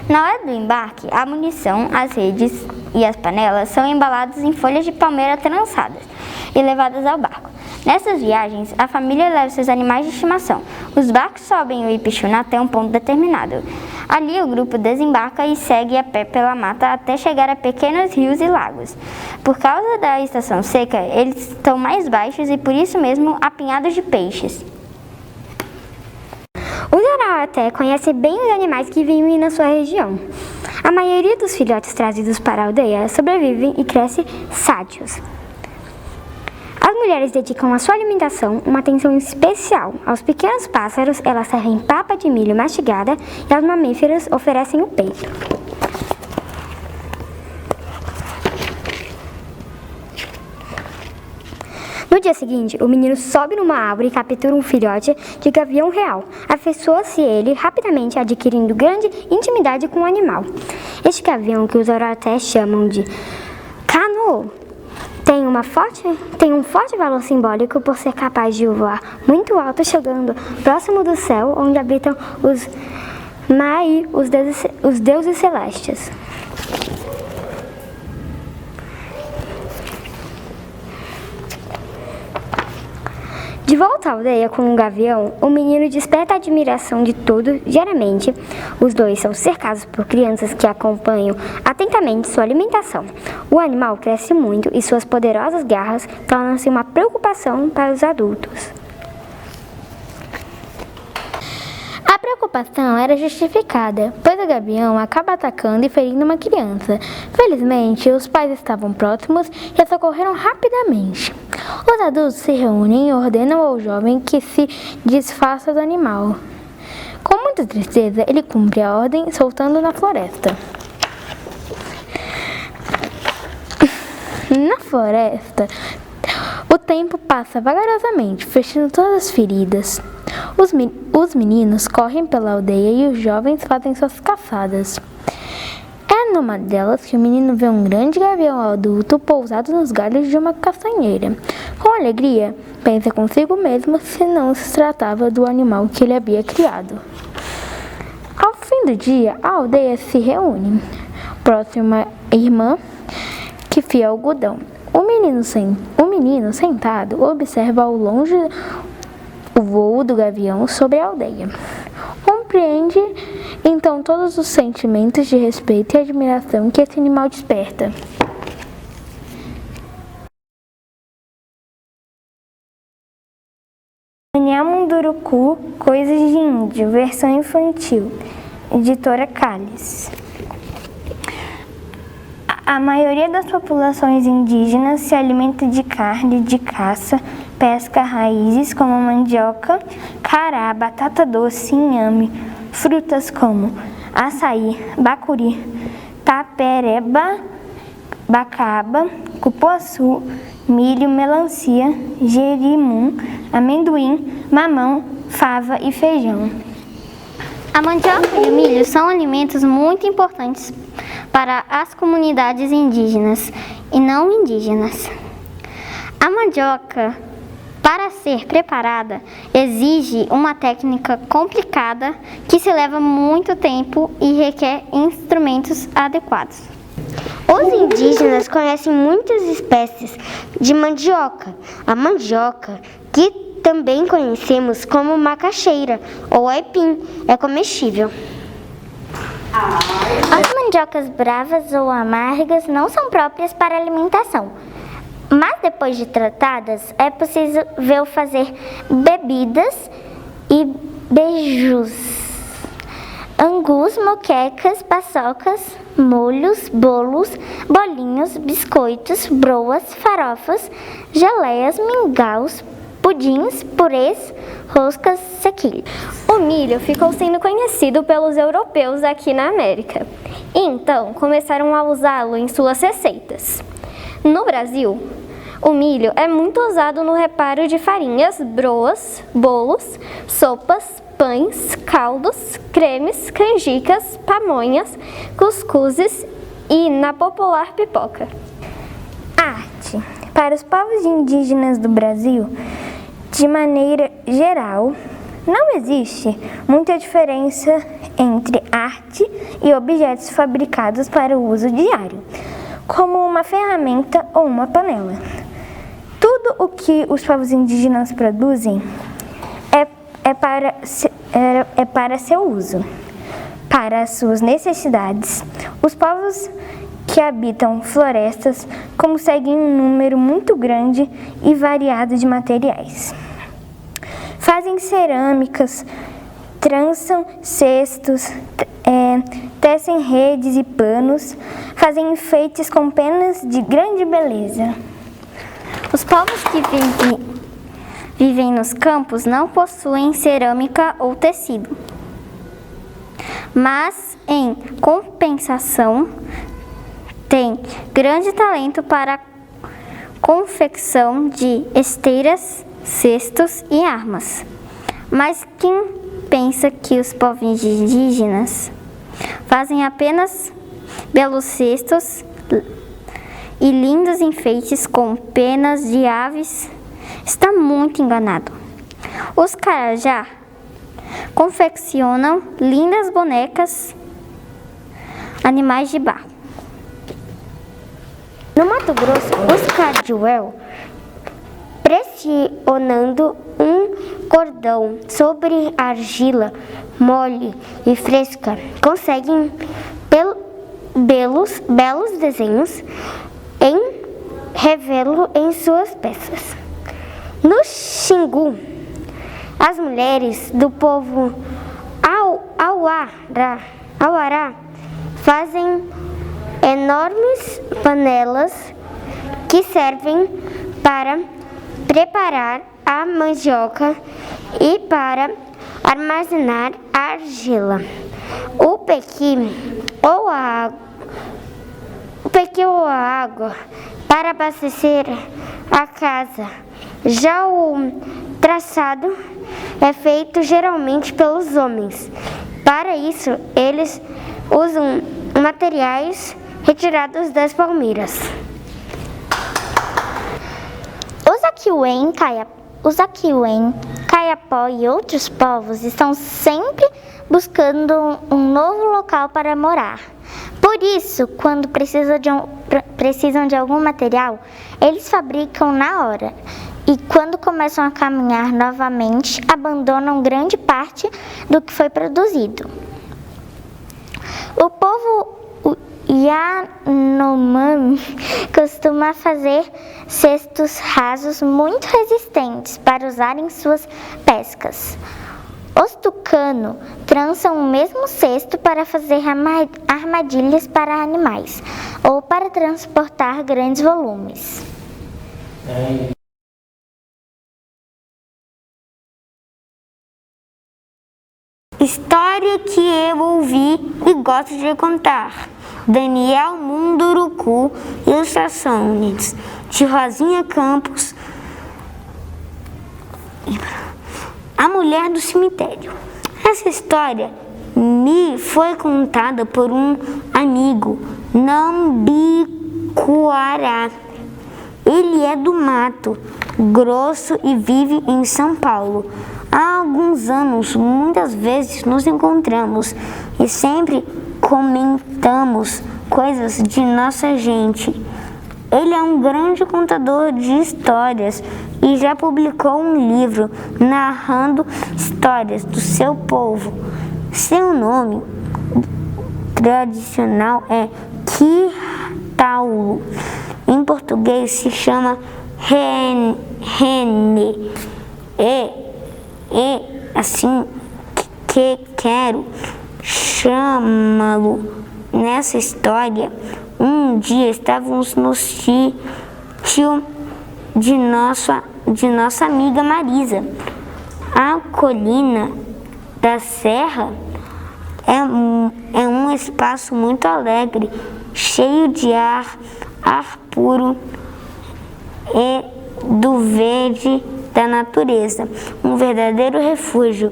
Na hora do embarque, a munição, as redes e as panelas são embalados em folhas de palmeira trançadas e levadas ao barco. Nessas viagens, a família leva seus animais de estimação. Os barcos sobem o Ipixuna até um ponto determinado. Ali, o grupo desembarca e segue a pé pela mata até chegar a pequenos rios e lagos. Por causa da estação seca, eles estão mais baixos e, por isso mesmo, apinhados de peixes.
Os Aroeté conhecem bem os animais que vivem na sua região. A maioria dos filhotes trazidos para a aldeia sobrevivem e crescem sádios. As mulheres dedicam à sua alimentação uma atenção especial. Aos pequenos pássaros, elas servem papa de milho mastigada e aos mamíferos oferecem o peito. No dia seguinte, o menino sobe numa árvore e captura um filhote de gavião real. Afeiçoa-se ele rapidamente, adquirindo grande intimidade com o animal. Este gavião, que os Aroeté chamam de cano, tem um forte valor simbólico por ser capaz de voar muito alto, chegando próximo do céu, onde habitam os Mai, os deuses celestes. De volta à aldeia com um gavião, o menino desperta a admiração de todos diariamente. Os dois são cercados por crianças que acompanham atentamente sua alimentação. O animal cresce muito e suas poderosas garras tornam-se uma preocupação para os adultos. A preocupação era justificada, pois o gavião acaba atacando e ferindo uma criança. Felizmente, os pais estavam próximos e a socorreram rapidamente. Os adultos se reúnem e ordenam ao jovem que se desfaça do animal. Com muita tristeza, ele cumpre a ordem, soltando na floresta. Na floresta, o tempo passa vagarosamente, fechando todas as feridas. Os meninos correm pela aldeia e os jovens fazem suas caçadas. É numa delas que o menino vê um grande gavião adulto pousado nos galhos de uma castanheira. Com alegria, pensa consigo mesmo se não se tratava do animal que ele havia criado. Ao fim do dia, a aldeia se reúne. Próxima irmã que fia algodão. O menino sentado observa ao longe o voo do gavião sobre a aldeia. Compreende então todos os sentimentos de respeito e admiração que esse animal desperta. Daniel Munduruku, Coisas de Índio, versão infantil, editora Cálice. A maioria das populações indígenas se alimenta de carne de caça, pesca raízes como mandioca, cará, batata doce, inhame, frutas como açaí, bacuri, tapereba, bacaba, cupuaçu, milho, melancia, jerimum, amendoim, mamão, fava e feijão. A mandioca e o milho são alimentos muito importantes para as comunidades indígenas e não indígenas. A mandioca, para ser preparada, exige uma técnica complicada que se leva muito tempo e requer instrumentos adequados.
Os indígenas conhecem muitas espécies de mandioca. A mandioca, que também conhecemos como macaxeira ou aipim, é comestível.
As mandiocas bravas ou amargas não são próprias para alimentação, mas depois de tratadas é possível fazer bebidas e beijos, angus, moquecas, paçocas, molhos, bolos, bolinhos, biscoitos, broas, farofas, geleias, mingaus, pudins, purês, roscas, sequilhos.
O milho ficou sendo conhecido pelos europeus aqui na América, então começaram a usá-lo em suas receitas. No Brasil, o milho é muito usado no reparo de farinhas, broas, bolos, sopas, pães, caldos, cremes, canjicas, pamonhas, cuscuzes e na popular pipoca.
Arte. Para os povos indígenas do Brasil, de maneira geral, não existe muita diferença entre arte e objetos fabricados para o uso diário, como uma ferramenta ou uma panela. Tudo o que os povos indígenas produzem é para seu uso, para as suas necessidades. Os povos que habitam florestas conseguem um número muito grande e variado de materiais. Fazem cerâmicas, trançam cestos, tecem redes e panos, fazem enfeites com penas de grande beleza.
Os povos que vivem nos campos não possuem cerâmica ou tecido, mas, em compensação, têm grande talento para a confecção de esteiras, cestos e armas. Mas quem pensa que os povos indígenas fazem apenas belos cestos e lindos enfeites com penas de aves, está muito enganado. Os Carajá confeccionam lindas bonecas, animais de barro.
No Mato Grosso, os Cardiuel, pressionando um cordão sobre argila mole e fresca, conseguem belos desenhos revelo em suas peças. No Xingu, as mulheres do povo Auará fazem enormes panelas que servem para preparar a mandioca e para armazenar a argila. O pequi ou a água para abastecer a casa. Já o traçado é feito geralmente pelos homens. Para isso, eles usam materiais retirados das palmeiras.
Os Aquiuém, Caiapó e outros povos estão sempre buscando um novo local para morar. Por isso, quando precisam de algum material, eles fabricam na hora. E quando começam a caminhar novamente, abandonam grande parte do que foi produzido. O povo Yanomami costuma fazer cestos rasos muito resistentes para usar em suas pescas. Os tucano trançam o mesmo cesto para fazer armadilhas para animais ou para transportar grandes volumes.
História que eu ouvi e gosto de contar. Daniel Munduruku, ilustrações de Rosinha Campos. A Mulher do Cemitério. Essa história me foi contada por um amigo, Nambiquara. Ele é do Mato Grosso e vive em São Paulo. Há alguns anos, muitas vezes nos encontramos e sempre comentamos coisas de nossa gente. Ele é um grande contador de histórias e já publicou um livro narrando histórias do seu povo. Seu nome tradicional é Quitaulo. Em português se chama Rene. E assim que quero chamá-lo. Nessa história, um dia estávamos no sítio de nossa amiga Marisa. A colina da serra é um espaço muito alegre, cheio de ar puro e do verde da natureza, um verdadeiro refúgio.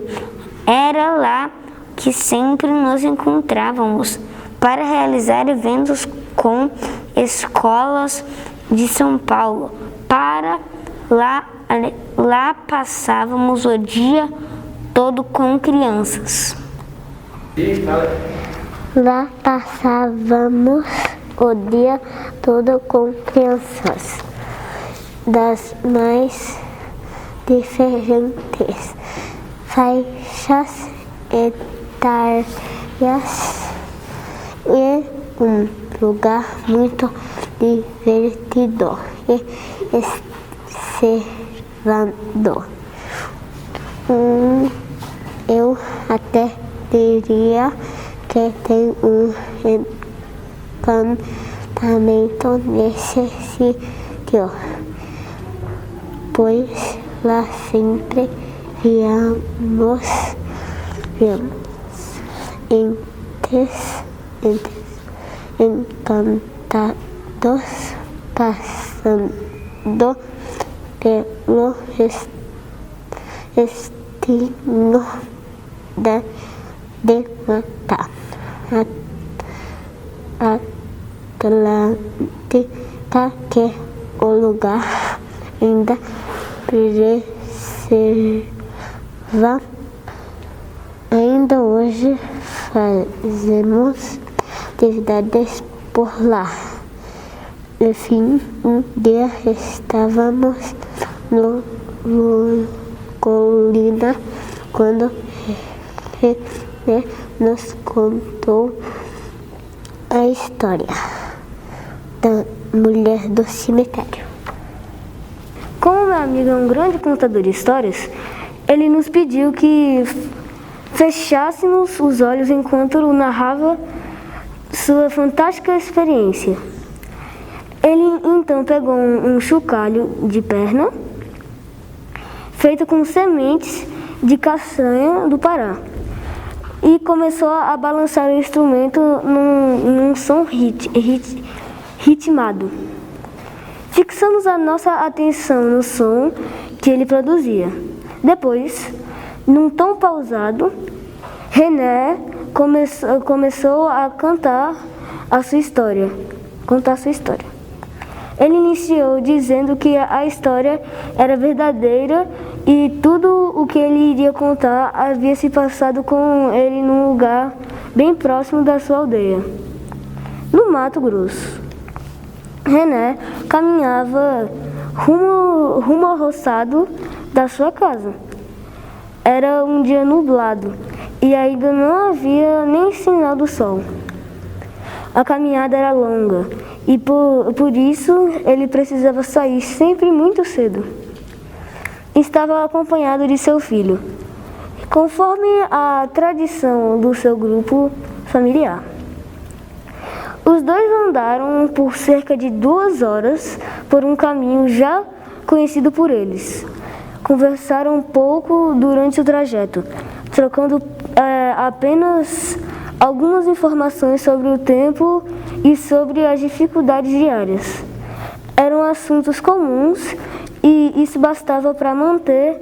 Era lá que sempre nos encontrávamos para realizar eventos com escolas de São Paulo. Lá passávamos o dia todo com crianças.
Lá passávamos o dia todo com crianças das mais diferentes faixas etárias e um lugar muito divertido e observador. Eu até diria que tem um encantamento nesse sítio, pois lá sempre víamos entes encantados passando pelo destino de matar Atlântica, que o lugar ainda preserva. Ainda hoje fazemos atividades por lá. Enfim, um dia estávamos no colina quando nos contou a história da mulher do cemitério.
Como meu amigo é um grande contador de histórias, ele nos pediu que fechássemos os olhos enquanto narrava sua fantástica experiência. Ele então pegou um chocalho de perna feito com sementes de castanha do Pará e começou a balançar o instrumento num som ritmado. Fixamos a nossa atenção no som que ele produzia. Depois, num tom pausado, René começou a contar a sua história. Ele iniciou dizendo que a história era verdadeira e tudo o que ele iria contar havia se passado com ele num lugar bem próximo da sua aldeia, no Mato Grosso. René caminhava rumo ao roçado da sua casa. Era um dia nublado e ainda não havia nem sinal do sol. A caminhada era longa e por isso ele precisava sair sempre muito cedo. Estava acompanhado de seu filho, conforme a tradição do seu grupo familiar. Os dois andaram por cerca de 2 horas por um caminho já conhecido por eles. Conversaram um pouco durante o trajeto, trocando apenas algumas informações sobre o tempo e sobre as dificuldades diárias. Eram assuntos comuns e isso bastava para manter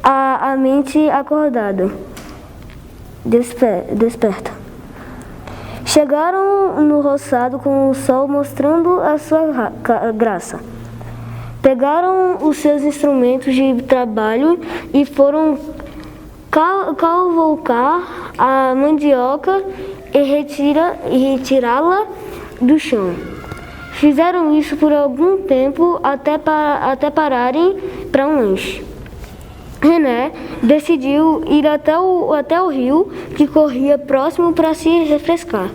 a mente acordada, desperta. Chegaram no roçado com o sol mostrando a sua graça. Pegaram os seus instrumentos de trabalho e foram cavocar a mandioca e retirá-la do chão. Fizeram isso por algum tempo até pararem para um lanche. René decidiu ir até o rio que corria próximo para se refrescar.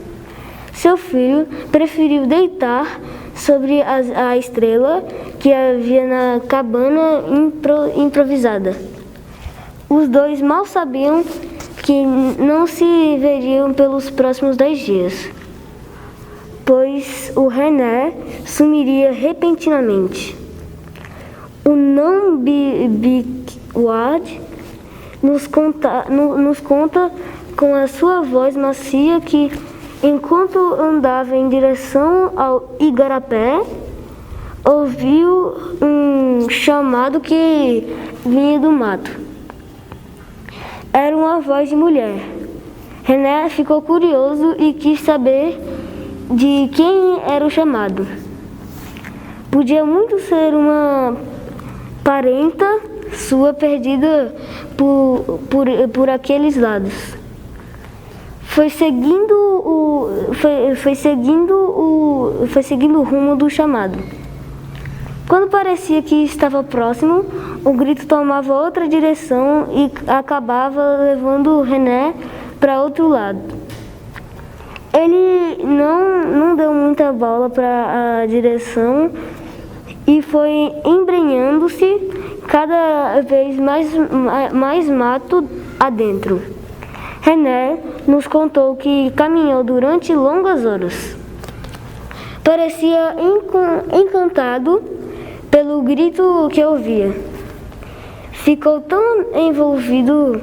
Seu filho preferiu deitar sobre a estrela que havia na cabana improvisada. Os dois mal sabiam que não se veriam pelos próximos 10 dias, pois o René sumiria repentinamente. O Não-Bickwad nos conta com a sua voz macia que, enquanto andava em direção ao Igarapé, ouviu um chamado que vinha do mato. Era uma voz de mulher. René ficou curioso e quis saber de quem era o chamado. Podia muito ser uma parenta sua perdida por aqueles lados. Foi seguindo o rumo do chamado. Quando parecia que estava próximo, o grito tomava outra direção e acabava levando René para outro lado. Ele não deu muita bola para a direção e foi embrenhando-se cada vez mais mato adentro. René nos contou que caminhou durante longas horas. Parecia encantado pelo grito que ouvia. Ficou tão envolvido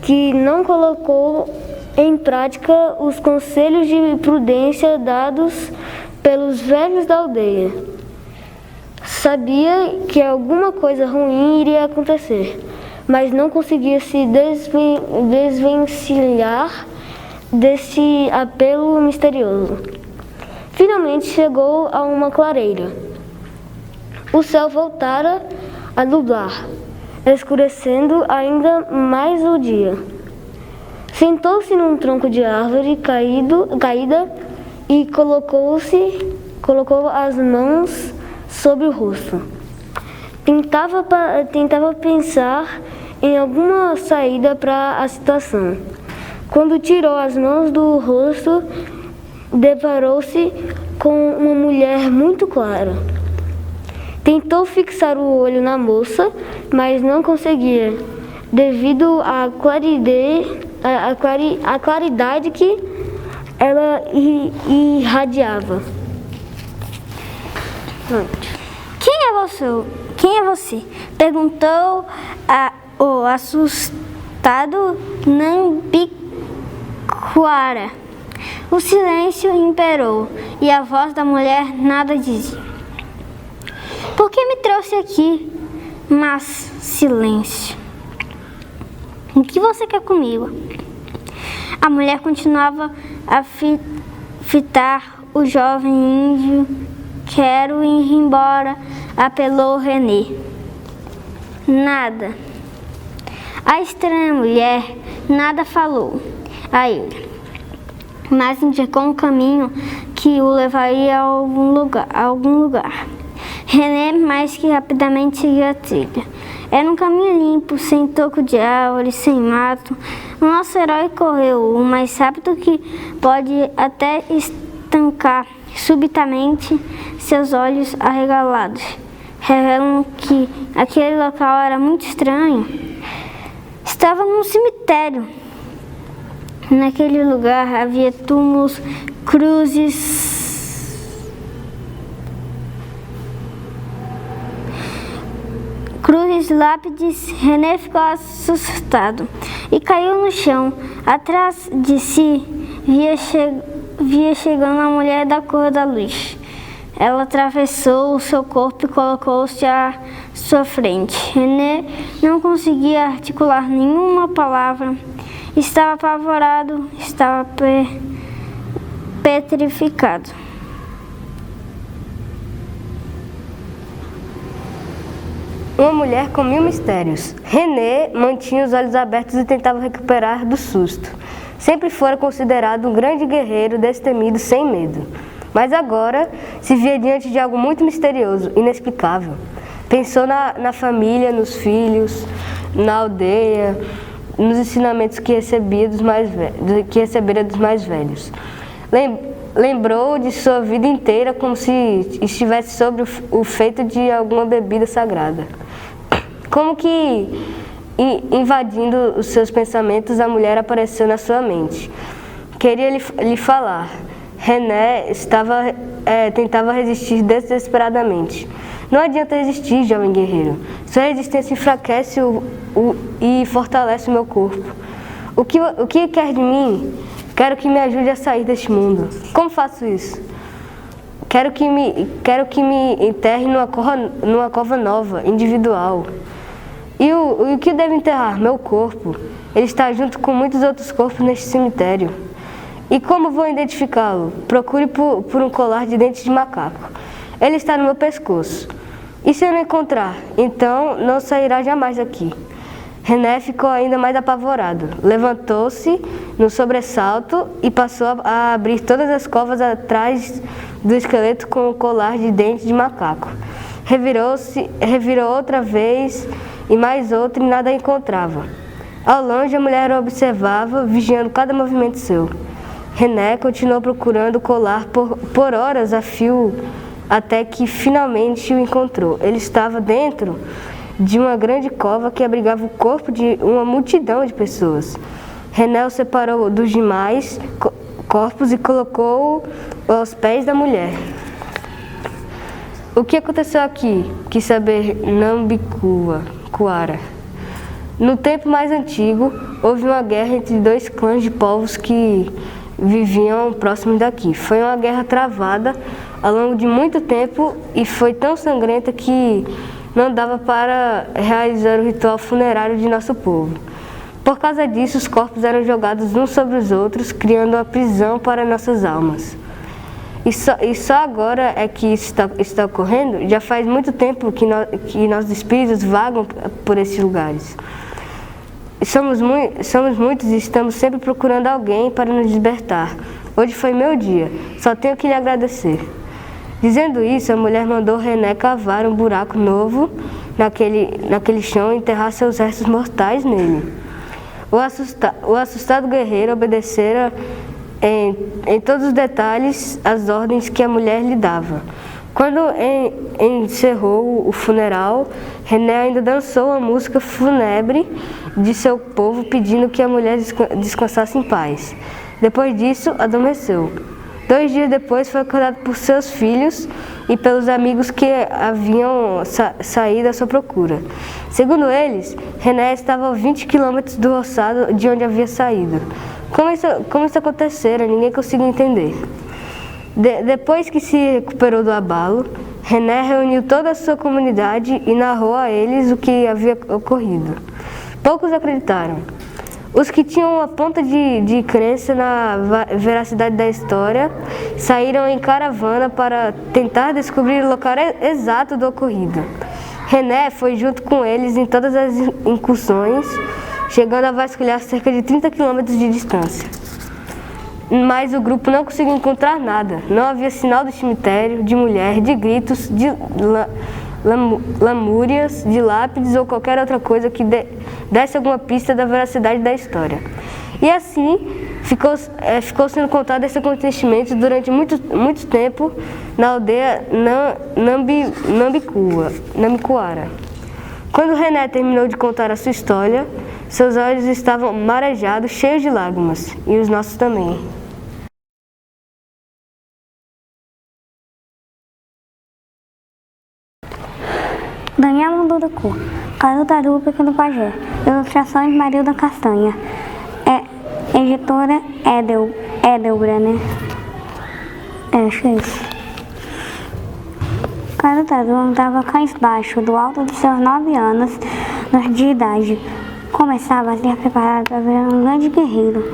que não colocou em prática os conselhos de prudência dados pelos velhos da aldeia. Sabia que alguma coisa ruim iria acontecer, mas não conseguia se desvencilhar desse apelo misterioso. Finalmente chegou a uma clareira. O céu voltara a nublar, escurecendo ainda mais o dia. Sentou-se num tronco de árvore caída e colocou as mãos sobre o rosto. Tentava pensar em alguma saída para a situação. Quando tirou as mãos do rosto, deparou-se com uma mulher muito clara. Tentou fixar o olho na moça, mas não conseguia, devido à claridade que ela irradiava.
Quem é você? Perguntou o assustado Nambiquara. O silêncio imperou e a voz da mulher nada dizia. Por que me trouxe aqui? Mas silêncio. O que você quer comigo? A mulher continuava a fitar o jovem índio. Quero ir embora, apelou René. Nada. A estranha mulher nada falou a ele, mas indicou um caminho que o levaria a algum lugar. René mais que rapidamente seguiu a trilha. Era um caminho limpo, sem toco de árvores, sem mato. O nosso herói correu o mais rápido que pode até estancar subitamente seus olhos arregalados. Revelam que aquele local era muito estranho. Estava num cemitério. Naquele lugar havia túmulos, cruzes, lápides. René ficou assustado e caiu no chão. Atrás de si via chegando uma mulher da cor da luz. Ela atravessou o seu corpo e colocou-se à sua frente. René não conseguia articular nenhuma palavra. Estava apavorado, estava petrificado.
Uma mulher com 1000 mistérios. René mantinha os olhos abertos e tentava recuperar do susto. Sempre fora considerado um grande guerreiro destemido sem medo. Mas agora se via diante de algo muito misterioso, inexplicável. Pensou na família, nos filhos, na aldeia, nos ensinamentos que recebera dos mais velhos. Lembrou de sua vida inteira como se estivesse sobre o feito de alguma bebida sagrada. Como que, invadindo os seus pensamentos, a mulher apareceu na sua mente. Queria lhe falar. René tentava resistir desesperadamente. Não adianta resistir, jovem guerreiro. Sua resistência enfraquece e fortalece o meu corpo. O que quer de mim? Quero que me ajude a sair deste mundo. Como faço isso? quero que me enterre numa cova nova, individual. E o que devo enterrar? Meu corpo. Ele está junto com muitos outros corpos neste cemitério. E como vou identificá-lo? Procure por um colar de dentes de macaco. Ele está no meu pescoço. E se eu não encontrar? Então não sairá jamais daqui. René ficou ainda mais apavorado. Levantou-se no sobressalto e passou a abrir todas as covas atrás do esqueleto com o colar de dentes de macaco. Revirou outra vez e mais outra e nada encontrava. Ao longe a mulher o observava, vigiando cada movimento seu. René continuou procurando o colar por horas a fio, até que finalmente o encontrou. Ele estava dentro de uma grande cova que abrigava o corpo de uma multidão de pessoas. René o separou dos demais corpos e colocou-o aos pés da mulher. O que aconteceu aqui? Quis saber Nambiquara. No tempo mais antigo, houve uma guerra entre dois clãs de povos que viviam próximos daqui. Foi uma guerra travada ao longo de muito tempo e foi tão sangrenta que não dava para realizar o ritual funerário de nosso povo. Por causa disso, os corpos eram jogados uns sobre os outros, criando uma prisão para nossas almas. E só agora é que isso está ocorrendo? Já faz muito tempo que nossos espíritos vagam por esses lugares. Somos muitos e estamos sempre procurando alguém para nos libertar. Hoje foi meu dia, só tenho que lhe agradecer. Dizendo isso, a mulher mandou René cavar um buraco novo naquele chão e enterrar seus restos mortais nele. O assustado guerreiro obedecera em todos os detalhes as ordens que a mulher lhe dava. Quando encerrou o funeral, René ainda dançou a música fúnebre de seu povo, pedindo que a mulher descansasse em paz. Depois disso, adormeceu. 2 dias depois, foi acordado por seus filhos e pelos amigos que haviam saído à sua procura. Segundo eles, René estava a 20 quilômetros do roçado de onde havia saído. Como isso acontecera, ninguém conseguiu entender. Depois que se recuperou do abalo, René reuniu toda a sua comunidade e narrou a eles o que havia ocorrido. Poucos acreditaram. Os que tinham uma ponta de crença na veracidade da história saíram em caravana para tentar descobrir o local exato do ocorrido. René foi junto com eles em todas as incursões, chegando a vasculhar cerca de 30 quilômetros de distância. Mas o grupo não conseguiu encontrar nada. Não havia sinal do cemitério, de mulher, de gritos, de lamúrias, de lápides ou qualquer outra coisa que desse alguma pista da veracidade da história. E assim ficou sendo contado esse acontecimento durante muito tempo na aldeia Nambiquara. Quando René terminou de contar a sua história, seus olhos estavam marejados, cheios de lágrimas, e os nossos também.
Daniel Munduruku, Carudaru, Pequeno Pajé, ilustrações Marilda Castanha, editora Edelbra, né? Acho que é isso. Carudaru andava cães baixo, do alto de seus 9 anos de idade. Começava a ser preparado para virar um grande guerreiro.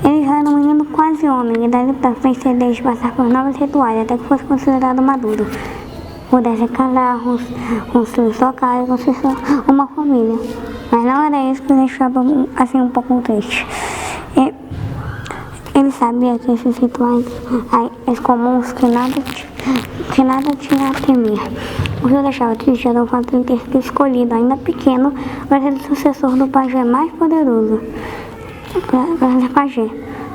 Ele já era um menino quase homem, e dali para frente ele deixou passar por novos rituais, até que fosse considerado maduro. Pudesse casar, construir sua casa, construir uma família. Mas não era isso que deixava assim um pouco triste. Ele sabia que esses rituais comuns que nada tinha a temer. O que o deixava triste era o fato de ele ter sido escolhido, ainda pequeno, para ser o sucessor do pajé mais poderoso. Para ser pajé,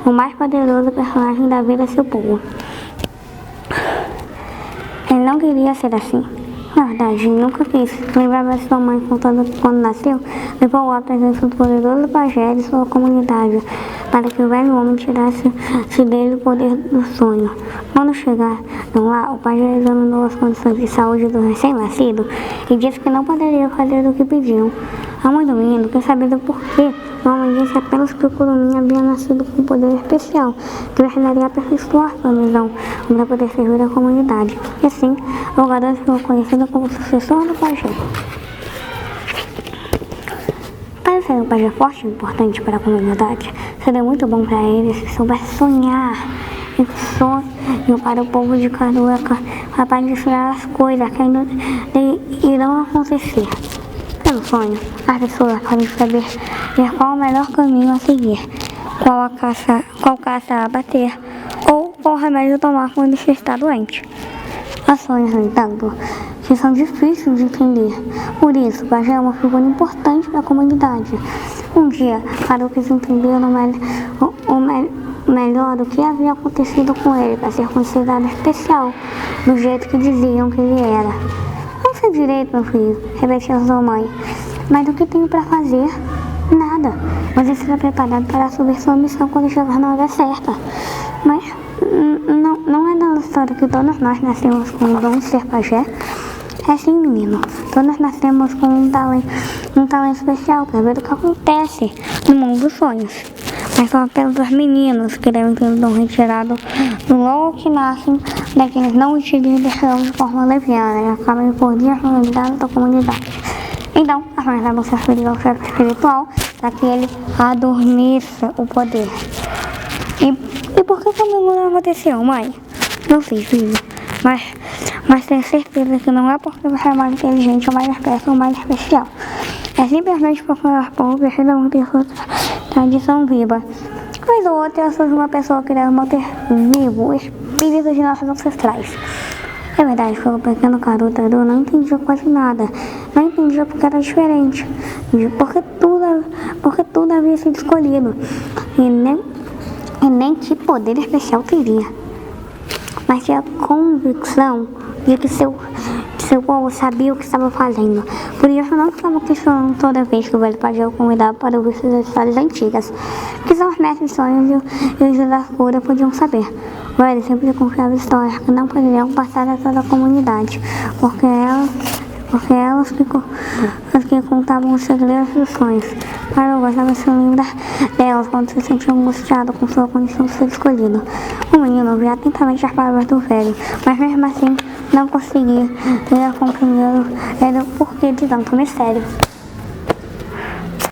o mais poderoso personagem da vida a seu povo. Ele não queria ser assim. Na verdade, ele nunca quis. Lembrava de sua mãe quando nasceu, levou a presença do poderoso pajé de sua comunidade, para que o velho homem tirasse dele o poder do sonho. Quando chegaram lá, o pajé examinou as condições de saúde do recém-nascido e disse que não poderia fazer o que pediam. A mãe do menino quis saber do porquê. A mãe disse apenas que o Curumim havia nascido com um poder especial, que precisaria aperfeiçoar sua visão para poder servir a comunidade. E assim, o garoto ficou conhecido como sucessor do pajé. Para ser um pajé forte e importante para a comunidade, seria muito bom para ele se soubesse sonhar. E sonho para o povo de Caruaca, capaz de esperar as coisas que ainda irão acontecer. Pelo sonho, as pessoas podem saber qual o melhor caminho a seguir, qual caça a bater ou qual remédio tomar quando se está doente. Há sonhos, no entanto, que são difíceis de entender. Por isso, o pajé é uma figura importante para a comunidade. Um dia, Caruca quis entender melhor o que havia acontecido com ele para ser considerado especial, do jeito que diziam que ele era. Não sei direito, meu filho, repetiu sua mãe. Mas o que tenho para fazer? Nada. Você será preparado para assumir sua missão quando chegar na hora certa. Mas não é da história que todos nós nascemos com o dom de ser pajé? É sim, menino. Todos nascemos com um talento especial para ver o que acontece no mundo dos sonhos. Mas são apenas os meninos que devem ter o dom retirado logo que nascem, daqueles não utilizam de forma leviana e acabam por desvalorizar da comunidade. Então, a família vai se referir ao chefe espiritual para que ele adormeça o poder. E por que comigo não aconteceu, mãe? Não sei, filho. Mas tenho certeza que não é porque você é mais inteligente ou mais esperto ou mais especial. É simplesmente porque nós povos precisam manter sua tradição viva. Mas o outro é uma pessoa que deve manter vivo o espírito de nossos ancestrais. É verdade que o pequeno garoto não entendia quase nada. Não entendia porque era diferente. Porque tudo havia sido escolhido. E nem que poder especial teria. Mas tinha a convicção de que seu povo sabia o que estava fazendo. Por isso não ficava questionando toda vez que o velho pajé o convidava para ouvir suas histórias antigas, que só os mestres sonhos e os da cura podiam saber. O velho sempre confiava em histórias que não poderiam passar a toda a comunidade, porque elas que contavam os segredos dos sonhos. Para gostava de se lembrar delas quando se sentia angustiado com sua condição de ser escolhido. O menino ouvia atentamente as palavras do velho, mas mesmo assim não conseguia compreender o porquê de tanto mistério.